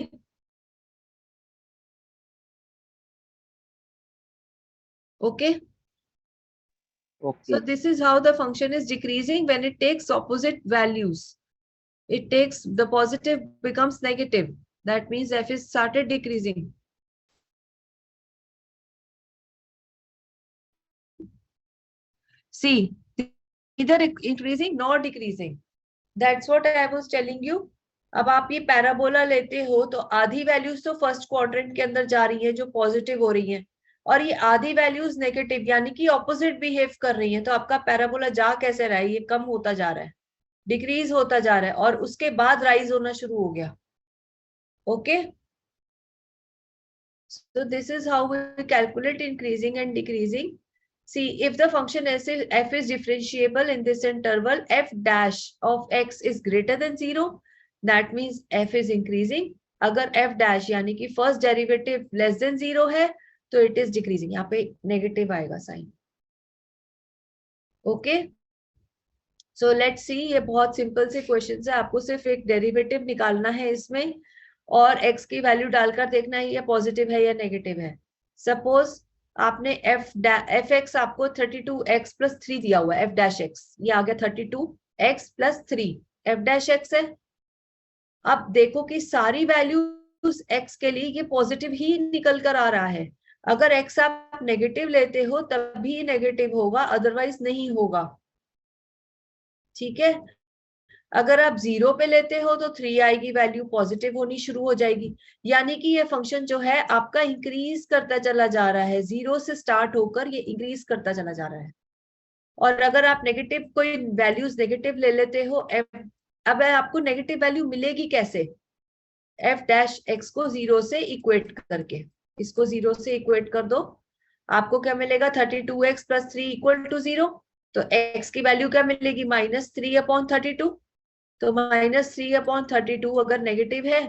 Okay. So this is how the function is decreasing when it takes opposite values. It takes the positive becomes negative. That means f is started decreasing. See, either increasing nor decreasing. That's what I was telling you. अब आप ये parabola लेते हो तो आधी values तो first quadrant के अंदर जा रही है जो पॉजिटिव हो रही है, और ये आधी वैल्यूज नेगेटिव यानी कि ऑपोजिट बिहेव कर रही है। तो आपका पैराबोला जा कैसे रहा है, ये कम होता जा रहा है, डिक्रीज होता जा रहा है, और उसके बाद राइज होना शुरू हो गया। Okay, so this is how we calculate increasing and decreasing. See, if the function f is differentiable in this interval, f dash of x is greater than 0, that means F is increasing. अगर F dash यानी कि first derivative less than 0 है तो it is decreasing, यहाँ पे negative आएगा sign. Okay, so let's see, ये बहुत सिंपल से क्वेश्चन है, आपको सिर्फ एक डेरिवेटिव निकालना है इसमें और x की वैल्यू डालकर देखना है ये पॉजिटिव है या नेगेटिव है। सपोज आपने एफ एक्स आपको 32x + 3 दिया हुआ है, एफ डैश एक्स, ये आ गया 32x + 3 एफ डैश एक्स है। अब देखो कि सारी वैल्यूज x के लिए ये पॉजिटिव ही निकल कर आ रहा है। अगर x आप नेगेटिव लेते हो तभी नेगेटिव होगा, अदरवाइज नहीं होगा। ठीक है, अगर आप 0 पे लेते हो तो 3 आएगी, वैल्यू पॉजिटिव होनी शुरू हो जाएगी, यानी कि ये फंक्शन जो है आपका इंक्रीज करता चला जा रहा है, 0 से स्टार्ट होकर ये इंक्रीज करता चला जा रहा है। और अगर आप नेगेटिव कोई वैल्यूज नेगेटिव ले लेते हो, अब आपको नेगेटिव वैल्यू मिलेगी कैसे? एफ डैश एक्स को 0 से इक्वेट करके, इसको 0 से इक्वेट कर दो, आपको क्या मिलेगा? 32x + 3 = 0। तो x की वैल्यू क्या मिलेगी? -3/32। तो -3/32 अगर नेगेटिव है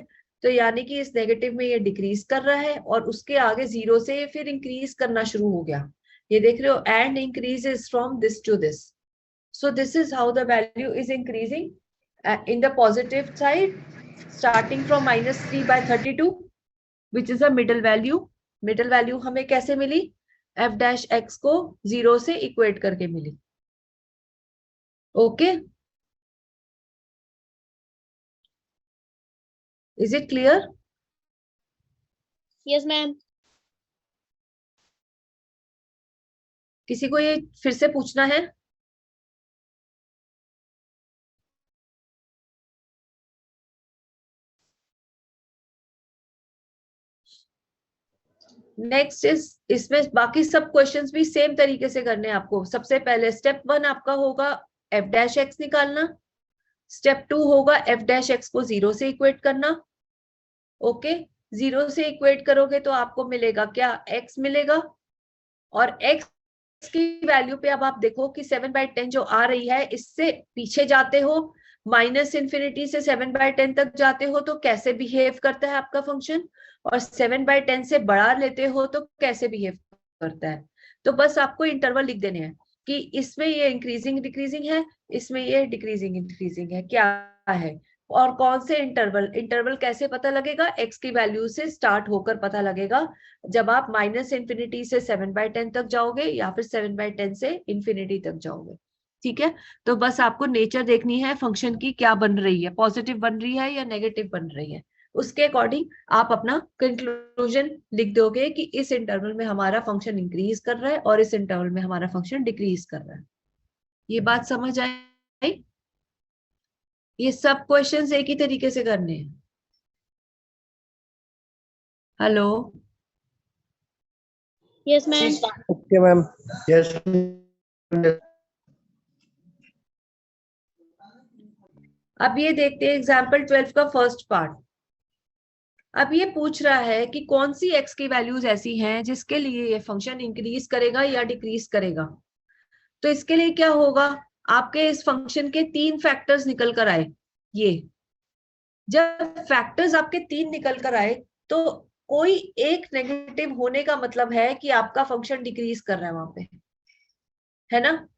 तो यानी कि इस नेगेटिव में ये डिक्रीज कर रहा है और उसके आगे 0 से फिर इंक्रीज करना शुरू हो गया। ये देख रहे हो, and increases from this to this. So this is how the value is increasing in the positive side, starting from -3/32, which is a middle value. Middle value हमें कैसे मिली? f डैश x को 0 से इक्वेट करके मिली। Okay, is it clear? Yes, ma'am. किसी को ये फिर से पूछना है? नेक्स्ट इज, इसमें बाकी सब क्वेश्चंस भी सेम तरीके से करने हैं आपको। सबसे पहले स्टेप 1 आपका होगा f डैश एक्स निकालना, स्टेप 2 होगा f डैश एक्स को 0 से इक्वेट करना। ओके, 0 से इक्वेट करोगे तो आपको मिलेगा क्या? x मिलेगा, और x की वैल्यू पे अब आप देखो कि 7/10 जो आ रही है, इससे पीछे जाते हो, -∞ से 7/10 तक जाते हो तो कैसे बिहेव करता है आपका फंक्शन, और 7/10 से बढ़ा लेते हो तो कैसे बिहेव करता है। तो बस आपको इंटरवल लिख देने हैं कि इसमें ये इंक्रीजिंग डिक्रीजिंग है, इसमें ये डिक्रीजिंग इंक्रीजिंग है, क्या है और कौन से इंटरवल। इंटरवल कैसे पता लगेगा? x की वैल्यू से स्टार्ट होकर पता लगेगा, जब आप -∞ से 7/10 तक जाओगे या फिर 7/10 से ∞ तक जाओगे। ठीक है, तो बस आपको नेचर देखनी है फंक्शन की, क्या बन रही है, पॉजिटिव बन रही है या नेगेटिव बन रही है। उसके अकॉर्डिंग आप अपना कंक्लूजन लिख दोगे कि इस इंटरवल में हमारा फंक्शन इंक्रीज कर रहा है और इस इंटरवल में हमारा फंक्शन डिक्रीज कर रहा है। ये बात समझ आई? ये सब क्वेश्चंस एक ही तरीके से करने हैं। Hello, Yes, ma'am. Okay ma'am. Yes अब ये देखते हैं एग्जाम्पल 12 का फर्स्ट पार्ट। अब ये पूछ रहा है कि कौन सी x की वैल्यूज ऐसी हैं जिसके लिए ये फंक्शन इंक्रीज करेगा या डिक्रीज करेगा। तो इसके लिए क्या होगा? आपके इस फंक्शन के 3 फैक्टर्स निकल कर आए। ये जब फैक्टर्स आपके 3 निकल कर आए तो कोई एक नेगेटिव होने का मतलब है कि आपका फंक्शन डिक्रीज कर रहा है वहां पे, है ना।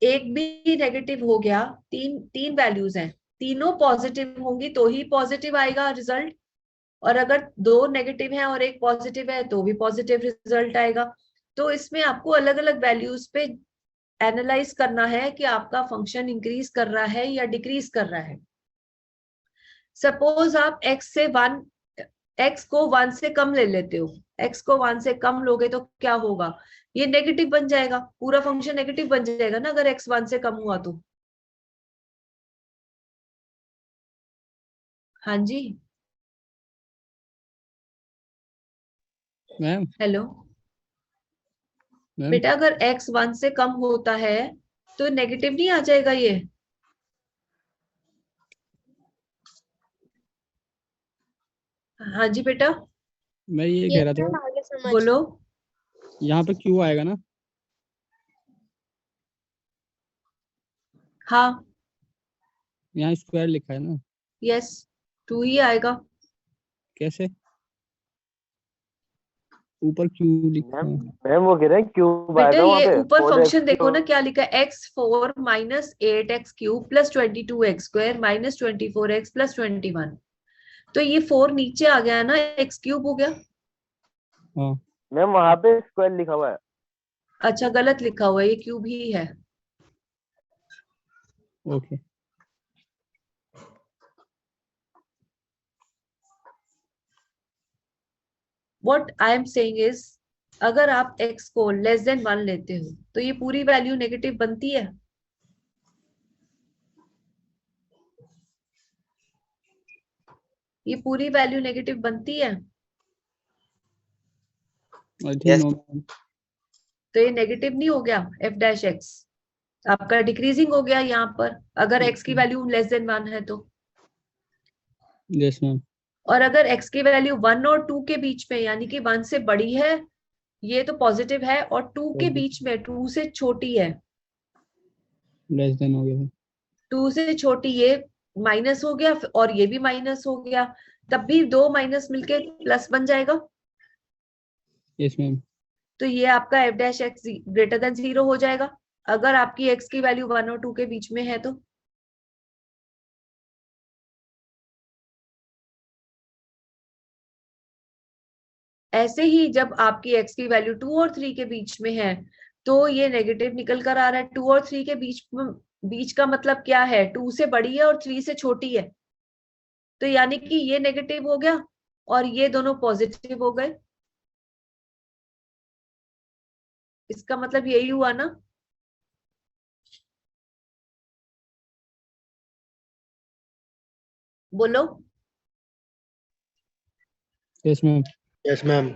एक भी नेगेटिव हो गया, तीन वैल्यूज हैं, तीनों पॉजिटिव होंगी तो ही पॉजिटिव आएगा रिजल्ट, और अगर 2 नेगेटिव है और एक पॉजिटिव है तो भी पॉजिटिव रिजल्ट आएगा। तो इसमें आपको अलग अलग वैल्यूज पे एनालाइज करना है कि आपका फंक्शन इंक्रीज कर रहा है या डिक्रीज कर रहा है। सपोज आप x को 1 से कम ले लेते हो, x को 1 से कम लोगे तो क्या होगा? ये नेगेटिव बन जाएगा, पूरा फंक्शन नेगेटिव बन जाएगा ना अगर x 1 से कम हुआ तो। हाँ जी, मैम हेलो मैम बेटा, अगर x 1 से कम होता है तो नेगेटिव नहीं आ जाएगा ये? हाँ जी बेटा, मैं ये Yes, कह रहा ma'am. था, आगे समझ. बोलो। यहाँ पे क्यों आएगा ना? हाँ, यहाँ स्क्वायर लिखा है ना, यस, 2 ही आएगा। कैसे? ऊपर क्यू लिखा है। मैम वो कह रहे हैं क्यूब बेटा आएगा वहाँ ये पे ऊपर 4x फंक्शन देखो ना क्यूब। क्या लिखा है, x4 minus 8x cube plus 22x square minus 24x plus 21। तो ये 4 नीचे आ गया ना, x क्यूब हो गया। हाँ मैम वहाँ पे स्क्वायर लिखा हुआ है। अच्छा गलत लिखा हुआ है, ये क्यूब ही है। Okay. What I am saying is, अगर आप x को लेस देन 1 लेते हो तो ये पूरी वैल्यू नेगेटिव बनती है। ये पूरी वैल्यू नेगेटिव बनती है। I think no. तो ये नेगेटिव नहीं हो गया f डैश x, आपका डिक्रीजिंग हो गया यहाँ पर, अगर x की वैल्यू लेस देन 1 है तो। Yes ma'am. और अगर x की वैल्यू 1 और 2 के बीच में, यानी कि 1 से बड़ी है, ये तो पॉजिटिव है, और 2 के बीच में 2 से छोटी है, लेस देन हो गया। 2 से छोटी, ये माइनस हो गया और ये भी माइनस हो गया, तब भी 2 माइनस मिलके प्लस बन जाएगा। Yes ma'am. तो ये आपका f dash x greater than 0 हो जाएगा अगर आपकी x की वैल्यू 1 और 2 के बीच में है तो। ऐसे ही जब आपकी x की वैल्यू 2 और 3 के बीच में है तो ये नेगेटिव निकल कर आ रहा है। 2 और 3 के बीच का मतलब क्या है, 2 से बड़ी है और 3 से छोटी है, तो यानी कि ये नेगेटिव हो गया और ये दोनों पॉजिटिव हो गए। इसका मतलब यही हुआ ना। बोलो। Yes ma'am. Yes ma'am.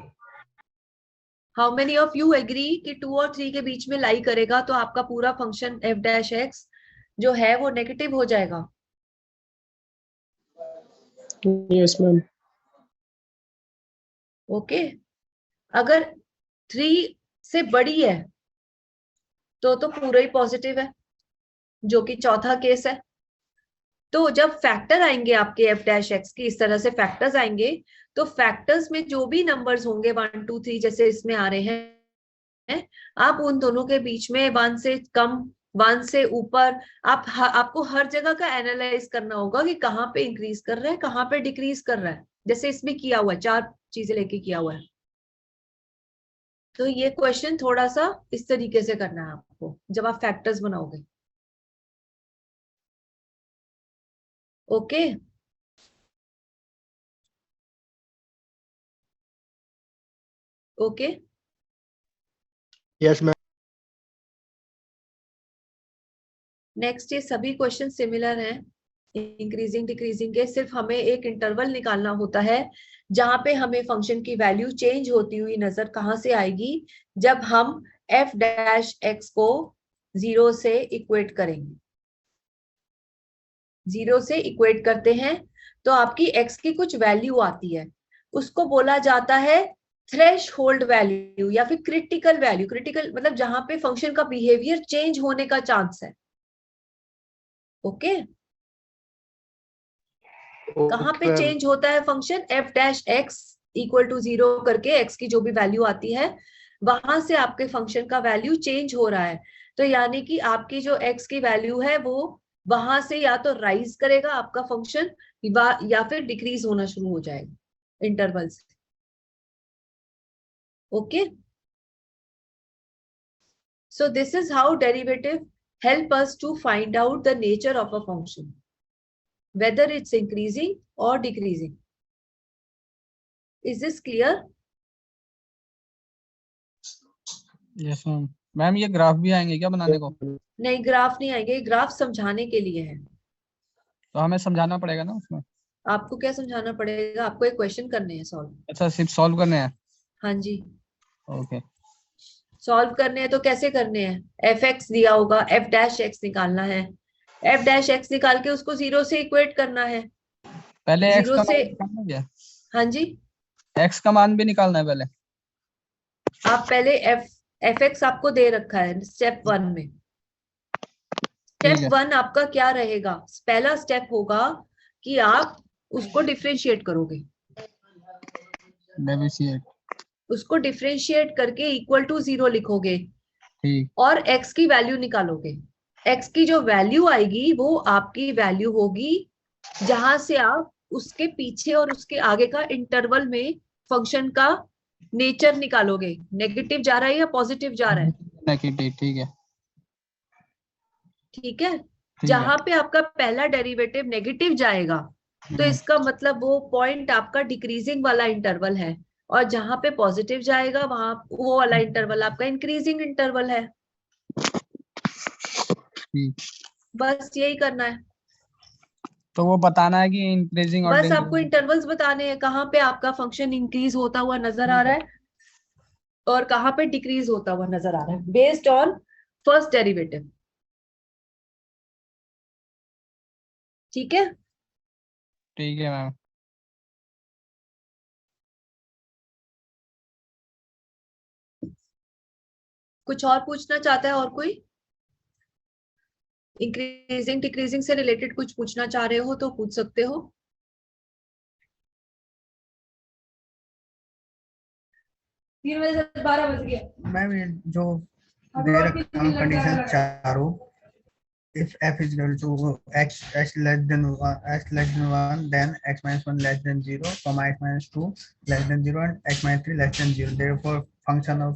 How many of you agree कि 2 और 3 के बीच में लाई करेगा तो आपका पूरा फंक्शन f डैश x जो है वो नेगेटिव हो जाएगा। Yes ma'am. ओके। अगर 3 से बड़ी है तो पूरा ही पॉजिटिव है, जो कि चौथा केस है। तो जब फैक्टर आएंगे आपके f डैश x की, इस तरह से फैक्टर्स आएंगे, तो फैक्टर्स में जो भी नंबर्स होंगे 1 2 3 जैसे इसमें आ रहे हैं, आप उन दोनों के बीच में 1 से कम 1 से ऊपर, आपको हर जगह का एनालाइज करना होगा कि कहाँ पे इंक्रीज कर रहा है कहाँ पे डिक्रीज कर रहा है, जैसे इसमें किया हुआ है, 4 चीजें लेके किया हुआ है। तो ये क्वेश्चन थोड़ा सा इस तरीके से करना है आपको जब आप फैक्टर्स बनाओगे। Okay. Okay. Yes ma'am. Next, ये सभी क्वेश्चन सिमिलर हैं इंक्रीजिंग डिक्रीजिंग के, सिर्फ हमें एक इंटरवल निकालना होता है जहां पे हमें फंक्शन की वैल्यू चेंज होती हुई नजर कहां से आएगी, जब हम f डैश x को 0 से इक्वेट करेंगे। 0 से इक्वेट करते हैं तो आपकी x की कुछ वैल्यू आती है, उसको बोला जाता है थ्रेश होल्ड वैल्यू या फिर क्रिटिकल वैल्यू। क्रिटिकल मतलब जहां पे फंक्शन का बिहेवियर चेंज होने का चांस है। ओके। कहां पे चेंज होता है function, f dash x equal to 0 करके x की जो भी वैल्यू आती है वहां से आपके फंक्शन का वैल्यू चेंज हो रहा है। तो यानी कि आपकी जो x की वैल्यू है वो वहां से या तो राइज करेगा आपका फंक्शन या फिर डिक्रीज होना शुरू हो जाएगा इंटरवल से। Okay. So this is how derivative help us to find out the nature of a function, whether it's increasing or decreasing. Is this clear? Yes ma'am. Ma'am ये ग्राफ भी आएंगे क्या बनाने को? नहीं, ग्राफ नहीं आएंगे, ग्राफ समझाने के लिए है। तो हमें समझाना पड़ेगा ना उसमें? आपको क्या समझाना पड़ेगा, आपको एक क्वेश्चन करने हैं सॉल्व। अच्छा, सिर्फ सॉल्व करने हैं? हाँ जी, ओके। सॉल्व करने हैं तो कैसे करने हैं, एफ एक्स दिया होगा, एफ डैश एक्स निकालना है, एफ डैश एक्स निकाल के उसको 0 से इक्वेट करना है। पहले x 0 का से, मान निकालना है क्या? हाँ जी, x का मान भी निकालना है पहले? आप पहले एफ एक्स आपको दे रखा है स्टेप 1 में। स्टेप 1 आपका क्या रहेगा, पहला स्टेप होगा कि आप उसको डिफरेंशिएट करोगे, डेविशिएट, उसको डिफरेंशिएट करके इक्वल टू 0 लिखोगे ठीक, और x की वैल्यू निकालोगे। x की जो वैल्यू आएगी वो आपकी वैल्यू होगी जहां से आप उसके पीछे और उसके आगे का इंटरवल में फंक्शन का नेचर निकालोगे। नेगेटिव जा रहा है या पॉजिटिव जा रहा है? नेगेटिव, ठीक है, ठीक है, ठीक है, जहां पे आपका पहला डेरिवेटिव नेगेटिव जाएगा तो इसका मतलब वो पॉइंट आपका डिक्रीजिंग वाला इंटरवल है, और जहां पे पॉजिटिव जाएगा वहां वो वाला इंटरवल आपका इंक्रीजिंग इंटरवल है। ठीक। बस यही करना है, तो वो बताना है कि इंक्रीजिंग और बस आपको इंटरवल्स बताने हैं, कहाँ पे आपका फंक्शन इंक्रीज होता हुआ नजर आ रहा है और कहाँ पे डिक्रीज होता हुआ नजर आ रहा है बेस्ड ऑन फर्स्ट डेरिवेटिव। ठीक है, ठीक है मैम। कुछ और पूछना चाहता है और कोई? इंक्रीजिंग डिक्रीजिंग से रिलेटेड कुछ पूछना चाह रहे हो तो पूछ सकते हो। 3 बजे से 12 बज गया। मैम ये जो दे रखा है कंडीशन चारों, if f is equal to x less than 1 then x minus 1 less than 0 comma x minus 2 less than 0 and x minus 3 less than 0, therefore function of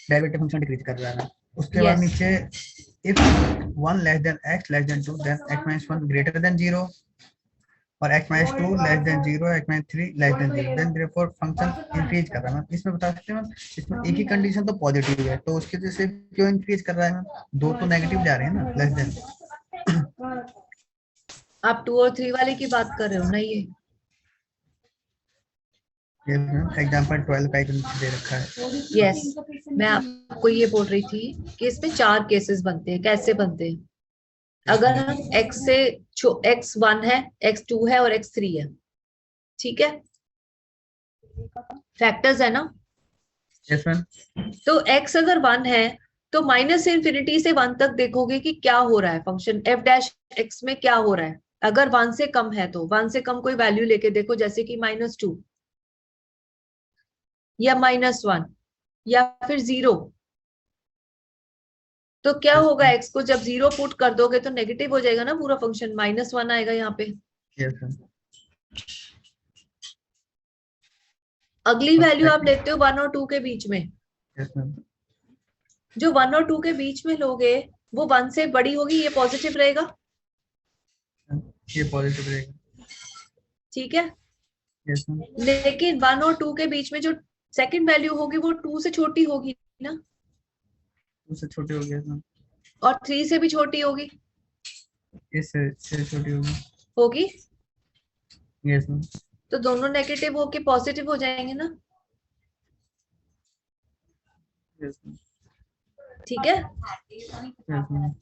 derivative function decrease कर रहा है ना। उसके बाद Yes. नीचे if 1 less than x less than 2 then x minus 1 greater than 0 और x minus 2 less than 0 x minus 3 less than 0 then therefore function increase कर रहा है। इसमें बता सकते हैं इसमें एक ही कंडीशन तो पॉजिटिव है तो उसके वजह से क्यों इंक्रीज कर रहा है? दो तो नेगेटिव जा रहे हैं ना, लेस देन। आप 2 और 3 वाले की बात कर रहे हो ना? ये एग्जांपल 12 का नीचे दे रखा है। यस, मैं आपको ये बोल रही थी कि इसमें 4 केसेस बनते हैं। कैसे बनते हैं? अगर हम x से x1 है, x2 है और x3 है, ठीक है, फैक्टर्स है ना। Yes ma'am. तो x अगर 1 है तो माइनस इंफिनिटी से 1 तक देखोगे कि क्या हो रहा है फंक्शन f डैश x में क्या हो रहा है। अगर 1 से कम है तो 1 से कम कोई वैल्यू लेके देखो, जैसे कि -2 या -1 या फिर 0, तो क्या होगा? x को जब 0 पुट कर दोगे तो नेगेटिव हो जाएगा ना पूरा फंक्शन, -1 आएगा यहाँ पे। Yes ma'am. अगली वैल्यू आप लेते हो 1 और 2 के बीच में, यस मैम। जो 1 और 2 के बीच में लोगे वो 1 से बड़ी होगी, ये पॉजिटिव रहेगा, ये पॉजिटिव रहेगा। ठीक है। Yes ma'am. लेकिन 1 और 2 के बीच में जो सेकंड वैल्यू होगी वो 2 से छोटी होगी ना, उससे छोटी हो गया मैम। और 3 से भी छोटी होगी। इससे छोटी होगी। होगी, यस मैम। तो दोनों नेगेटिव होके पॉजिटिव हो जाएंगे ना, यस मैम। ठीक है। Yes ma'am.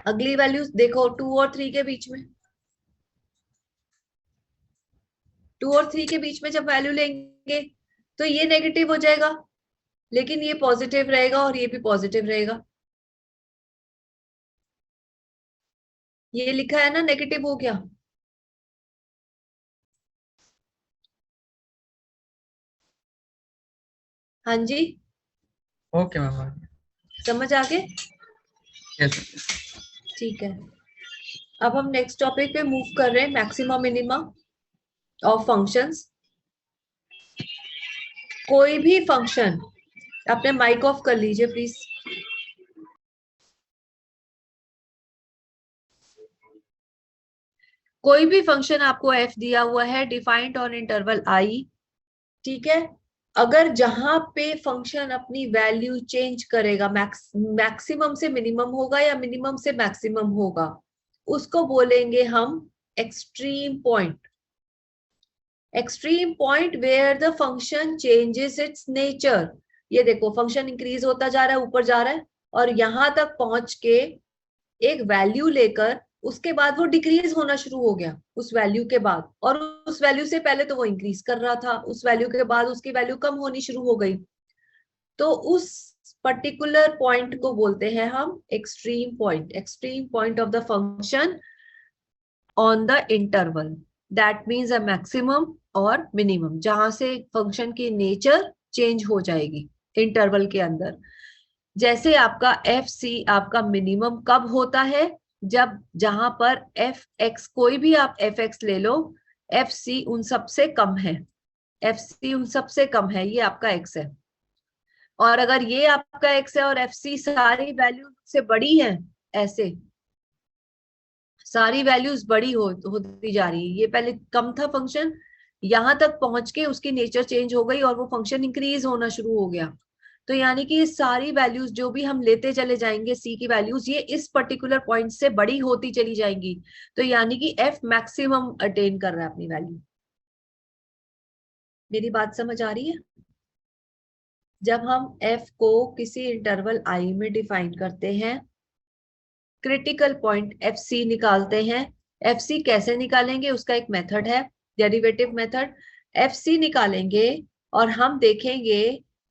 अगली वैल्यूज देखो 2 और 3 के बीच में, 2 और 3 के बीच में जब वैल्यू लेंगे तो ये नेगेटिव हो जाएगा, लेकिन ये पॉजिटिव रहेगा और ये भी पॉजिटिव रहेगा। ये लिखा है ना नेगेटिव हो गया, हाँ जी, ओके मैम। समझ आ गए? यस। ठीक है, अब हम नेक्स्ट टॉपिक पे मूव कर रहे हैं, मैक्सिमम मिनिमम ऑफ फंक्शंस। कोई भी फंक्शन, अपने माइक ऑफ कर लीजिए प्लीज। कोई भी फंक्शन आपको f दिया हुआ है डिफाइंड ऑन इंटरवल i, ठीक है। अगर जहां पे फंक्शन अपनी वैल्यू चेंज करेगा, मैक्सिमम से मिनिमम होगा या मिनिमम से मैक्सिमम होगा, उसको बोलेंगे हम extreme point. Extreme point where the function changes its nature. ये देखो फंक्शन इंक्रीज होता जा रहा है, ऊपर जा रहा है, और यहां तक पहुंच के एक वैल्यू लेकर उसके बाद वो डिक्रीज होना शुरू हो गया उस वैल्यू के बाद, और उस वैल्यू से पहले तो वो इंक्रीज कर रहा था, उस वैल्यू के बाद उसकी वैल्यू कम होनी शुरू हो गई। तो उस पर्टिकुलर पॉइंट को बोलते हैं हम extreme point. Extreme point of the function on the interval, that means a maximum और मिनिमम, जहां से फंक्शन की नेचर चेंज हो जाएगी इंटरवल के अंदर। जैसे आपका एफ सी आपका मिनिमम कब होता है, जब जहां पर एफ एक्स, कोई भी आप एफ एक्स ले लो, एफ सी उन सबसे कम है, एफ सी उन सबसे कम है, ये आपका एक्स है। और अगर ये आपका एक्स है और एफ सी सारी वैल्यू से बड़ी है, ऐसे सारी वैल्यूज बड़ी होती जा रही है, ये पहले कम था फंक्शन, यहां तक पहुंच के उसकी नेचर चेंज हो गई और वो फंक्शन इंक्रीज होना शुरू हो गया। तो यानी कि ये सारी वैल्यूज जो भी हम लेते चले जाएंगे सी की वैल्यूज, ये इस पर्टिकुलर पॉइंट से बड़ी होती चली जाएंगी। तो यानी कि एफ मैक्सिमम अटेन कर रहा है अपनी वैल्यू। मेरी बात समझ आ रही है? जब हम एफ को किसी इंटरवल आई में डिफाइन करते हैं, क्रिटिकल पॉइंट एफ सी निकालते हैं। एफ सी कैसे निकालेंगे, उसका एक मेथड है, डेरिवेटिव मेथड। एफ सी निकालेंगे और हम देखेंगे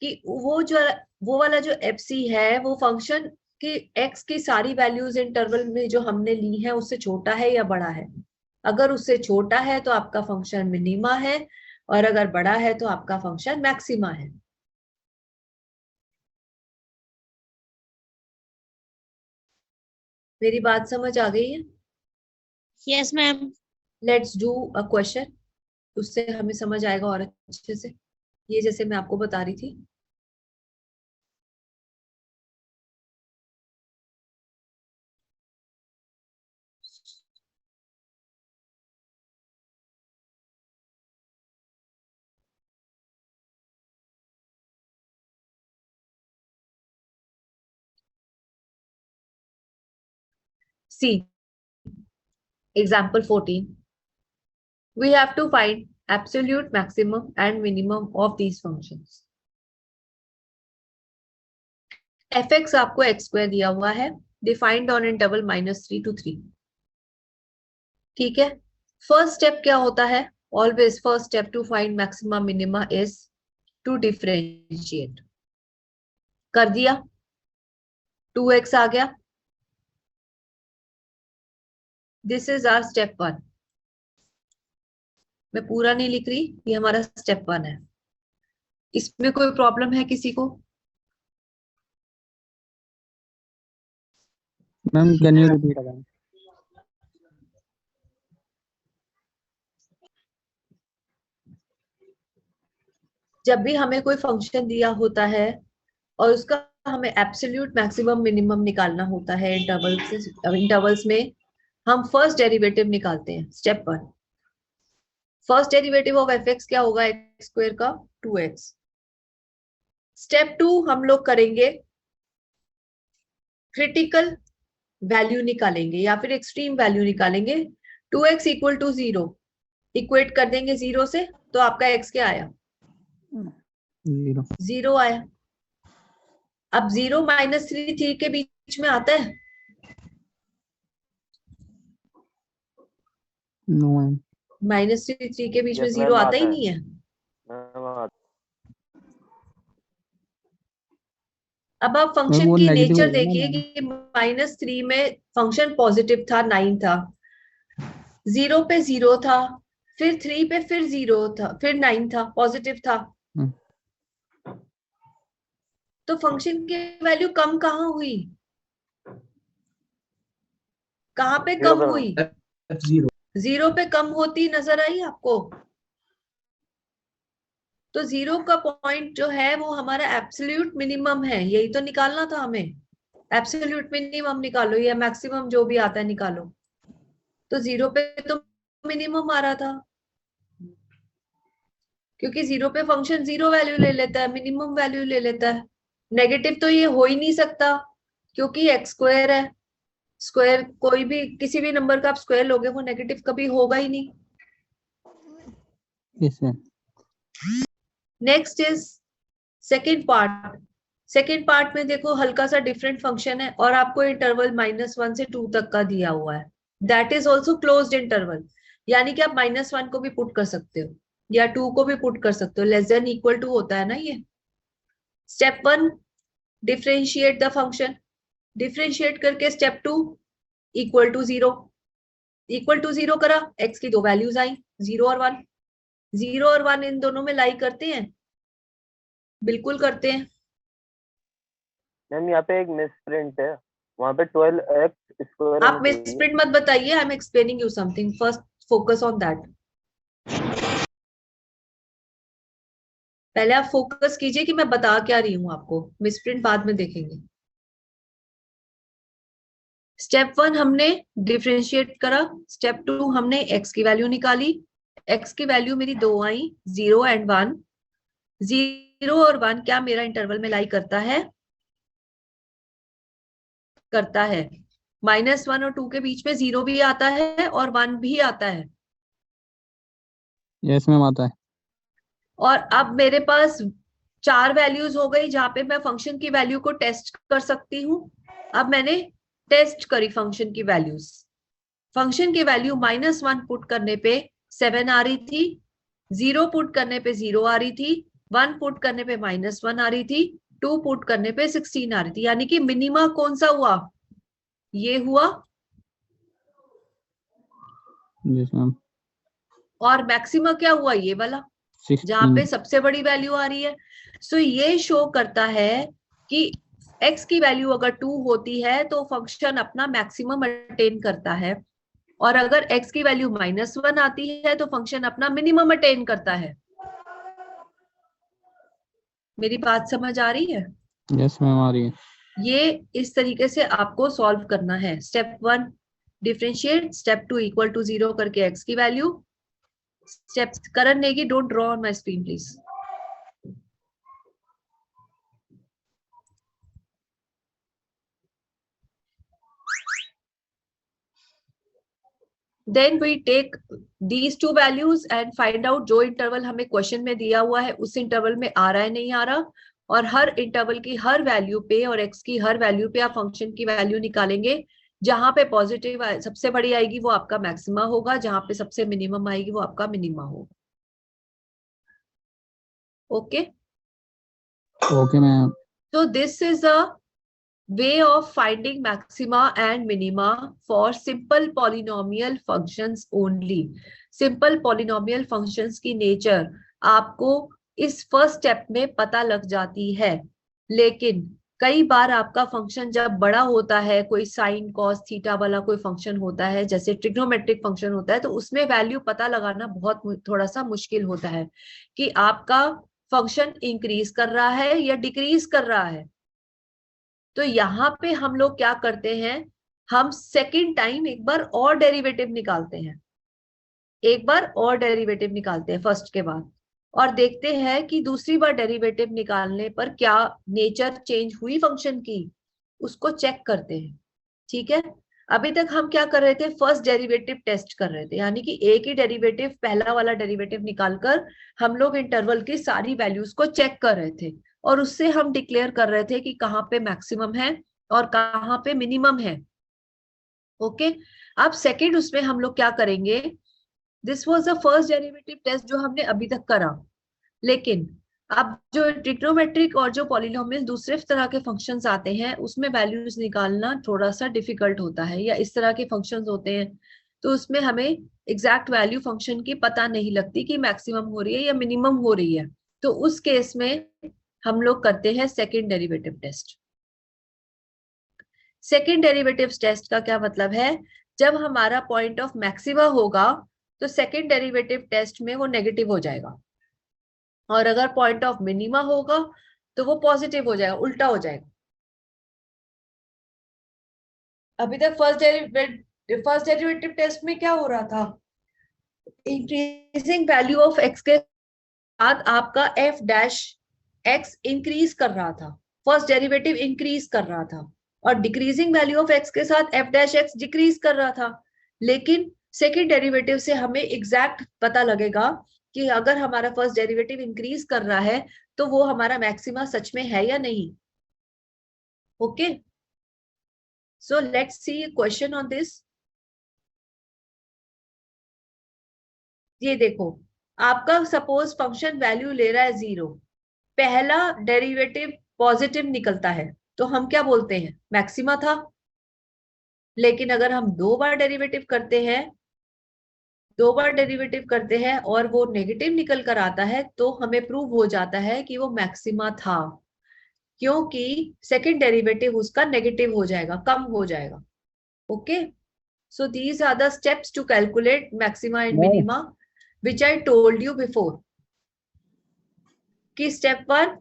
कि वो वाला जो एफ सी है वो फंक्शन की एक्स की सारी वैल्यूज इंटरवल में जो हमने ली है उससे छोटा है या बड़ा है। अगर उससे छोटा है तो आपका फंक्शन मिनिमा है, और अगर बड़ा है तो आपका फंक्शन मैक्सिमा है। मेरी बात समझ आ गई है? Yes ma'am. Let's do a question, उससे हमें समझ आएगा और अच्छे से, ये जैसे मैं आपको बता रही थी। See, example 14. We have to find absolute maximum and minimum of these functions. fx आपको x square दिया हुआ है, defined on interval -3 to 3. ठीक है, फर्स्ट स्टेप क्या होता है? Always first step to find maxima minima is to differentiate. कर दिया, 2x आ गया। This is our step 1. मैं पूरा नहीं लिख रही, ये हमारा स्टेप 1 है। इसमें कोई प्रॉब्लम है किसी को? Ma'am can you repeat again? जब भी हमें कोई फंक्शन दिया होता है और उसका हमें एब्सोल्यूट मैक्सिमम मिनिमम निकालना होता है इंटरवल्स में, हम फर्स्ट डेरिवेटिव निकालते हैं। Step 1, first derivative of F x क्या होगा? एक्स स्क्वायर का 2x। स्टेप 2 हम लोग करेंगे क्रिटिकल वैल्यू निकालेंगे या फिर एक्सट्रीम वैल्यू निकालेंगे। 2x इक्वल टू 0 इक्वेट कर देंगे 0 से, तो आपका x क्या आया? 0 आया। अब 0 -3 के बीच में आता है? नो। -3 के बीच में 0 आता ही नहीं है। अब आप फंक्शन की नेचर देखिए कि -3 में फंक्शन पॉजिटिव था, 9 था, 0 पे 0 था, फिर 3 पे फिर 0 था, फिर 9 था, पॉजिटिव था। तो फंक्शन की वैल्यू कम कहाँ हुई? कहाँ पे कम हुई? 0 पे कम होती नजर आई आपको? तो 0 का पॉइंट जो है वो हमारा एब्सोल्यूट मिनिमम है, यही तो निकालना था हमें। एब्सोल्यूट मिनिमम निकालो या मैक्सिमम जो भी आता है निकालो। तो 0 पे तो मिनिमम आ रहा था, क्योंकि 0 पे फंक्शन 0 वैल्यू ले लेता है, मिनिमम वैल्यू ले लेता है। नेगेटिव तो ये हो ही नहीं सकता क्योंकि एक्स स्क्वायर है। स्क्वायर कोई भी किसी भी नंबर का आप स्क्वायर लोगे वो नेगेटिव कभी होगा ही नहीं। Next is second part. Second part में देखो हल्का सा डिफरेंट फंक्शन है और आपको इंटरवल -1 से 2 तक का दिया हुआ है। That is also closed interval, यानी कि आप -1 को भी पुट कर सकते हो या 2 को भी पुट कर सकते हो। लेस देन इक्वल टू होता है ना ये। Step 1 differentiate the function, differentiate करके step 2 equal to 0। Equal to 0 करा, x की दो वैल्यूज आई 0 और 1, 0 और 1 इन दोनों में लाई करते हैं, बिल्कुल करते हैं। मैम यहाँ पे एक मिस प्रिंट है, वहाँ पे 12x स्क्वायर आप मिसप्रिंट मत बताइए, I am explaining you something, first focus on that. पहले आप फोकस कीजिए कि मैं बता क्या रही हूं आपको, मिसप्रिंट बाद में देखेंगे। स्टेप 1 हमने डिफरेंशिएट करा, स्टेप 2 हमने x की वैल्यू निकाली, x की वैल्यू मेरी दो आई 0 एंड 1, 0 और 1 क्या मेरा इंटरवल में लाई करता है, करता है। -1 और 2 के बीच में 0 भी आता है और 1 भी आता है। यस मैम आता है। और अब मेरे पास 4 वैल्यूज हो गई जहां पे मैं फंक्शन की वैल्यू को टेस्ट कर सकती हूँ। अब मैंने टेस्ट करी फंक्शन की वैल्यूज, फंक्शन की वैल्यू -1 पुट करने पे 7 आ रही थी, 0 पुट करने पे 0 आ रही थी, 1 पुट करने पे -1 आ रही थी, 2 पुट करने पे 16 आ रही थी। यानी कि मिनिमा कौन सा हुआ, ये हुआ, यस मैम। और मैक्सिमा क्या हुआ, ये वाला जहां पे सबसे बड़ी वैल्यू आ रही है। सो ये शो करता है कि x की वैल्यू अगर 2 होती है तो फंक्शन अपना मैक्सिमम अटेन करता है, और अगर x की वैल्यू -1 आती है तो फंक्शन अपना मिनिमम अटेन करता है। मेरी बात समझ आ रही है? यस मैम आ रही है। ये इस तरीके से आपको सॉल्व करना है। Step 1 differentiate, step 2 equal to 0 करके x की value. Step Karan Negi, don't draw on my screen please. Then we take these two values and find out जो इंटरवल हमें क्वेश्चन में दिया हुआ है उस इंटरवल में आ रहा है नहीं आ रहा, और हर इंटरवल की हर वैल्यू पे और x की हर वैल्यू पे आप फंक्शन की वैल्यू निकालेंगे। जहां पे पॉजिटिव सबसे बड़ी आएगी वो आपका मैक्सिमा होगा, जहां पे सबसे मिनिमम आएगी वो आपका मिनिमा होगा। Okay okay ma'am. so this is a way of finding maxima and minima for simple polynomial functions only. Simple polynomial functions की नेचर आपको इस फर्स्ट स्टेप में पता लग जाती है, लेकिन कई बार आपका फंक्शन जब बड़ा होता है, कोई साइन कॉस थीटा वाला कोई फंक्शन होता है, जैसे ट्रिग्नोमेट्रिक फंक्शन होता है, तो उसमें वैल्यू पता लगाना बहुत थोड़ा सा मुश्किल होता है कि आपका फंक्शन इंक्रीज कर रहा है या डिक्रीज कर रहा है। तो यहाँ पे हम लोग क्या करते हैं, हम सेकंड टाइम एक बार और डेरिवेटिव निकालते हैं, एक बार और डेरिवेटिव निकालते हैं फर्स्ट के बाद, और देखते हैं कि दूसरी बार डेरिवेटिव निकालने पर क्या नेचर चेंज हुई फंक्शन की, उसको चेक करते हैं। ठीक है, अभी तक हम क्या कर रहे थे, फर्स्ट डेरिवेटिव टेस्ट कर रहे थे, यानी कि एक ही डेरिवेटिव, पहला वाला डेरिवेटिव निकालकर हम लोग इंटरवल की सारी वैल्यूज को चेक कर रहे थे, और उससे हम डिक्लेयर कर रहे थे कि कहाँ पे मैक्सिमम है और कहाँ पे मिनिमम है। ओके, अब सेकेंड उसमें हम लोग क्या करेंगे, this was the first derivative test जो हमने अभी तक करा, लेकिन अब जो ट्रिग्नोमेट्रिक और जो पॉलिनोमियल दूसरे तरह के फंक्शंस आते हैं उसमें वैल्यूज निकालना थोड़ा सा डिफिकल्ट होता है, या इस तरह के फंक्शंस होते हैं तो उसमें हमें एग्जैक्ट वैल्यू फंक्शन की पता नहीं लगती कि मैक्सिमम हो रही है या मिनिमम हो रही है। तो उस केस में हम लोग करते हैं second derivative test. Second derivative test का क्या मतलब है, जब हमारा पॉइंट ऑफ मैक्सिमा होगा तो सेकेंड डेरिवेटिव टेस्ट में वो नेगेटिव हो जाएगा, और अगर पॉइंट ऑफ मिनिमा होगा तो वो पॉजिटिव हो जाएगा, उल्टा हो जाएगा। अभी तक फर्स्ट डेरिवेटिव टेस्ट में क्या हो रहा था, इंक्रीजिंग वैल्यू ऑफ एक्स के साथ आपका एफ डैश एक्स इंक्रीज कर रहा था, फर्स्ट डेरिवेटिव इंक्रीज कर रहा था, और डिक्रीजिंग वैल्यू ऑफ एक्स के साथ एफ डैश एक्स डिक्रीज कर रहा था। लेकिन सेकेंड डेरिवेटिव से हमें एग्जैक्ट पता लगेगा कि अगर हमारा फर्स्ट डेरिवेटिव इंक्रीज कर रहा है तो वो हमारा मैक्सिमा सच में है या नहीं। Okay, so let's C question on this. ये देखो, आपका सपोज फंक्शन वैल्यू ले रहा है 0, पहला डेरिवेटिव पॉजिटिव निकलता है तो हम क्या बोलते हैं, मैक्सिमा था। लेकिन अगर हम 2 बार डेरिवेटिव करते हैं और वो नेगेटिव निकल कर आता है, तो हमें प्रूव हो जाता है कि वो मैक्सिमा था, क्योंकि सेकंड डेरिवेटिव उसका नेगेटिव हो जाएगा, कम हो जाएगा। Okay, so these are the steps to calculate maxima and minima which I told you before. कि step 1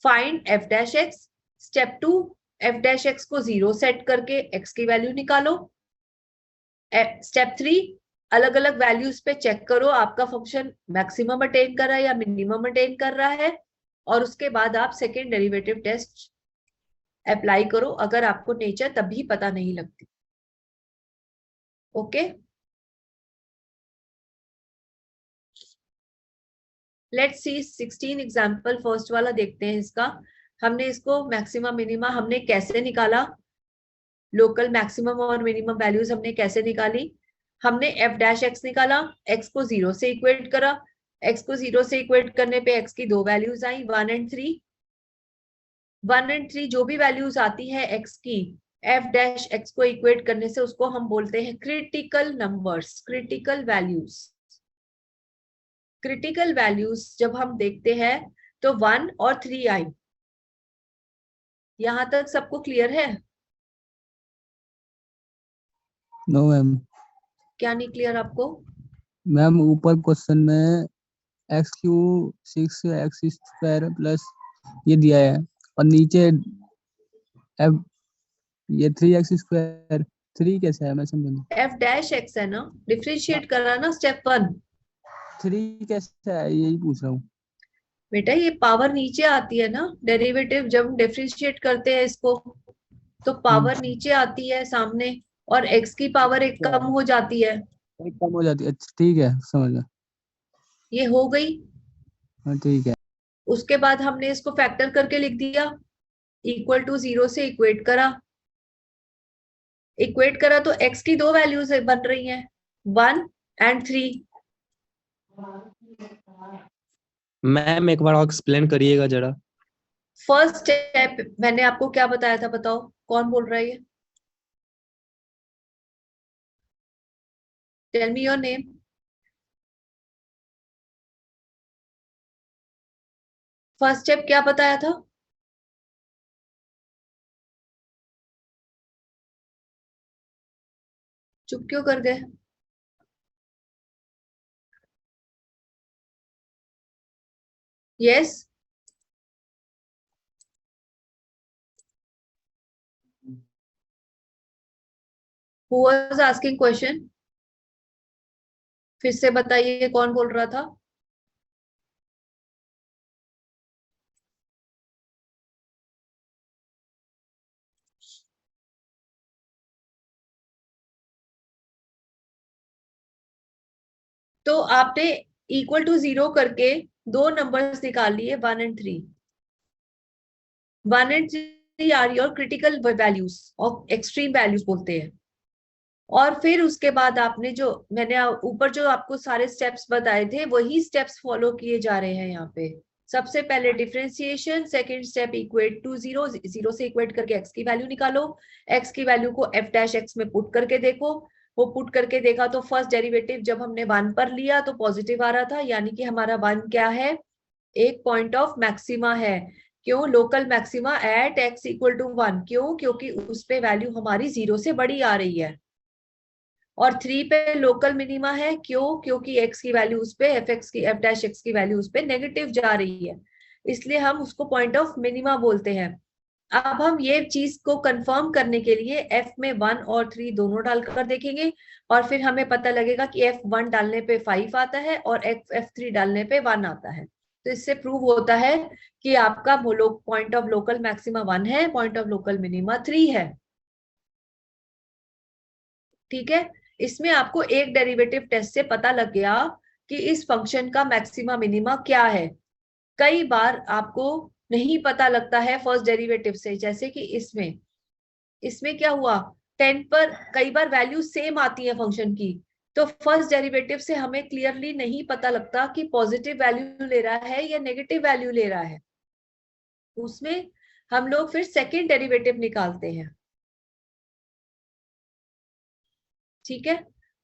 find F dash X, step 2 F dash X को 0 सेट करके एक्स की वैल्यू निकालो, स्टेप 3 अलग अलग वैल्यूज पे चेक करो आपका फंक्शन मैक्सिमम अटेन कर रहा है या मिनिमम अटेन कर रहा है, और उसके बाद आप सेकेंड डेरिवेटिव टेस्ट अप्लाई करो अगर आपको नेचर तभी पता नहीं लगती। Okay, let's see 16 example. First वाला देखते हैं इसका। हमने इसको मैक्सिमा मिनिमा हमने कैसे निकाला, लोकल मैक्सिमम और मिनिमम वैल्यूज हमने कैसे निकाली। हमने एफ डैश एक्स निकाला, एक्स को 0 से इक्वेट करा, एक्स को 0 से इक्वेट करने पे एक्स की 2 वैल्यूज आई 1 एंड 3। 1 एंड 3 जो भी वैल्यूज आती है एक्स की, एफ डैश एक्स को इक्वेट करने से उसको हम बोलते हैं critical numbers, critical values. Critical values जब हम देखते हैं तो 1 और 3 आई। यहां तक सबको क्लियर है? No ma'am. क्या नहीं क्लियर आपको? मैम ऊपर क्वेश्चन में x cube 6 x square plus ये दिया है, और नीचे एफ ये 3x स्क्वायर 3 कैसे है, मैं समझ नहीं। एफ डैश एक्स है ना, डिफरेंशिएट करा ना स्टेप 1। 3 कैसे है यही पूछ रहा हूँ। बेटा ये पावर नीचे आती है ना, डेरिवेटिव जब हम डिफरेंशिएट करते हैं इसको तो पावर नीचे आती है सामने, और एक्स की पावर एक कम हो जाती है। एक कम हो जाती है, अच्छा ठीक है समझ गया। ये हो गई। हाँ ठीक है। उसके बाद हमने इसको फैक्टर करके लिख दिया, इक्वल टू 0 से इक्वेट करा तो एक्स की 2 वैल्यूज बन रही हैं 1 एंड 3। मैम एक बार और एक्सप्लेन करिएगा जरा। फर्स्ट स्टेप मैंने आपको क्या बताया था, बताओ कौन बोल रहा है ये? Tell me your name. First step क्या बताया था? चुप क्यों कर गए? Yes, who was asking question? फिर से बताइए कौन बोल रहा था? तो आपने इक्वल टू 0 करके 2 नंबर्स निकाल लिए 1 and 3। 1 and 3 are your critical values और एक्सट्रीम वैल्यूज बोलते हैं। और फिर उसके बाद आपने जो मैंने ऊपर जो आपको सारे स्टेप्स बताए थे वही स्टेप्स फॉलो किए जा रहे हैं यहाँ पे। सबसे पहले differentiation, second step equate to 0, 0 से इक्वेट करके एक्स की वैल्यू निकालो, एक्स की वैल्यू को एफ डैश एक्स में पुट करके देखो। वो पुट करके देखा तो फर्स्ट डेरिवेटिव जब हमने 1 पर लिया तो पॉजिटिव आ रहा था, यानी कि हमारा 1 क्या है, एक पॉइंट ऑफ मैक्सिमा है। क्यों? Local maxima at x equal to 1। क्यों? क्योंकि उस पे वैल्यू हमारी 0 से बड़ी आ रही है। और 3 पे लोकल मिनिमा है। क्यों? क्योंकि x की वैल्यू उस पे एफ डैश एक्स की वैल्यू उस पे नेगेटिव जा रही है, इसलिए हम उसको पॉइंट ऑफ मिनिमा बोलते हैं। अब हम ये चीज को कंफर्म करने के लिए f में 1 और 3 दोनों डालकर देखेंगे, और फिर हमें पता लगेगा कि f1 डालने पे 5 आता है और f3 डालने पे 1 आता है। तो इससे प्रूव होता है कि आपका पॉइंट ऑफ लोकल मैक्सिमा 1 है, पॉइंट ऑफ लोकल मिनिमा 3 है। ठीक है, इसमें आपको एक डेरिवेटिव टेस्ट से पता लग गया कि इस फंक्शन का मैक्सिमा मिनिमा क्या है। कई बार आपको नहीं पता लगता है फर्स्ट डेरिवेटिव से, जैसे कि इसमें क्या हुआ, 10 पर कई बार वैल्यू सेम आती है फंक्शन की, तो फर्स्ट डेरिवेटिव से हमें क्लियरली नहीं पता लगता कि पॉजिटिव वैल्यू ले रहा है या नेगेटिव वैल्यू ले रहा है। उसमें हम लोग फिर सेकेंड डेरिवेटिव निकालते हैं। ठीक है,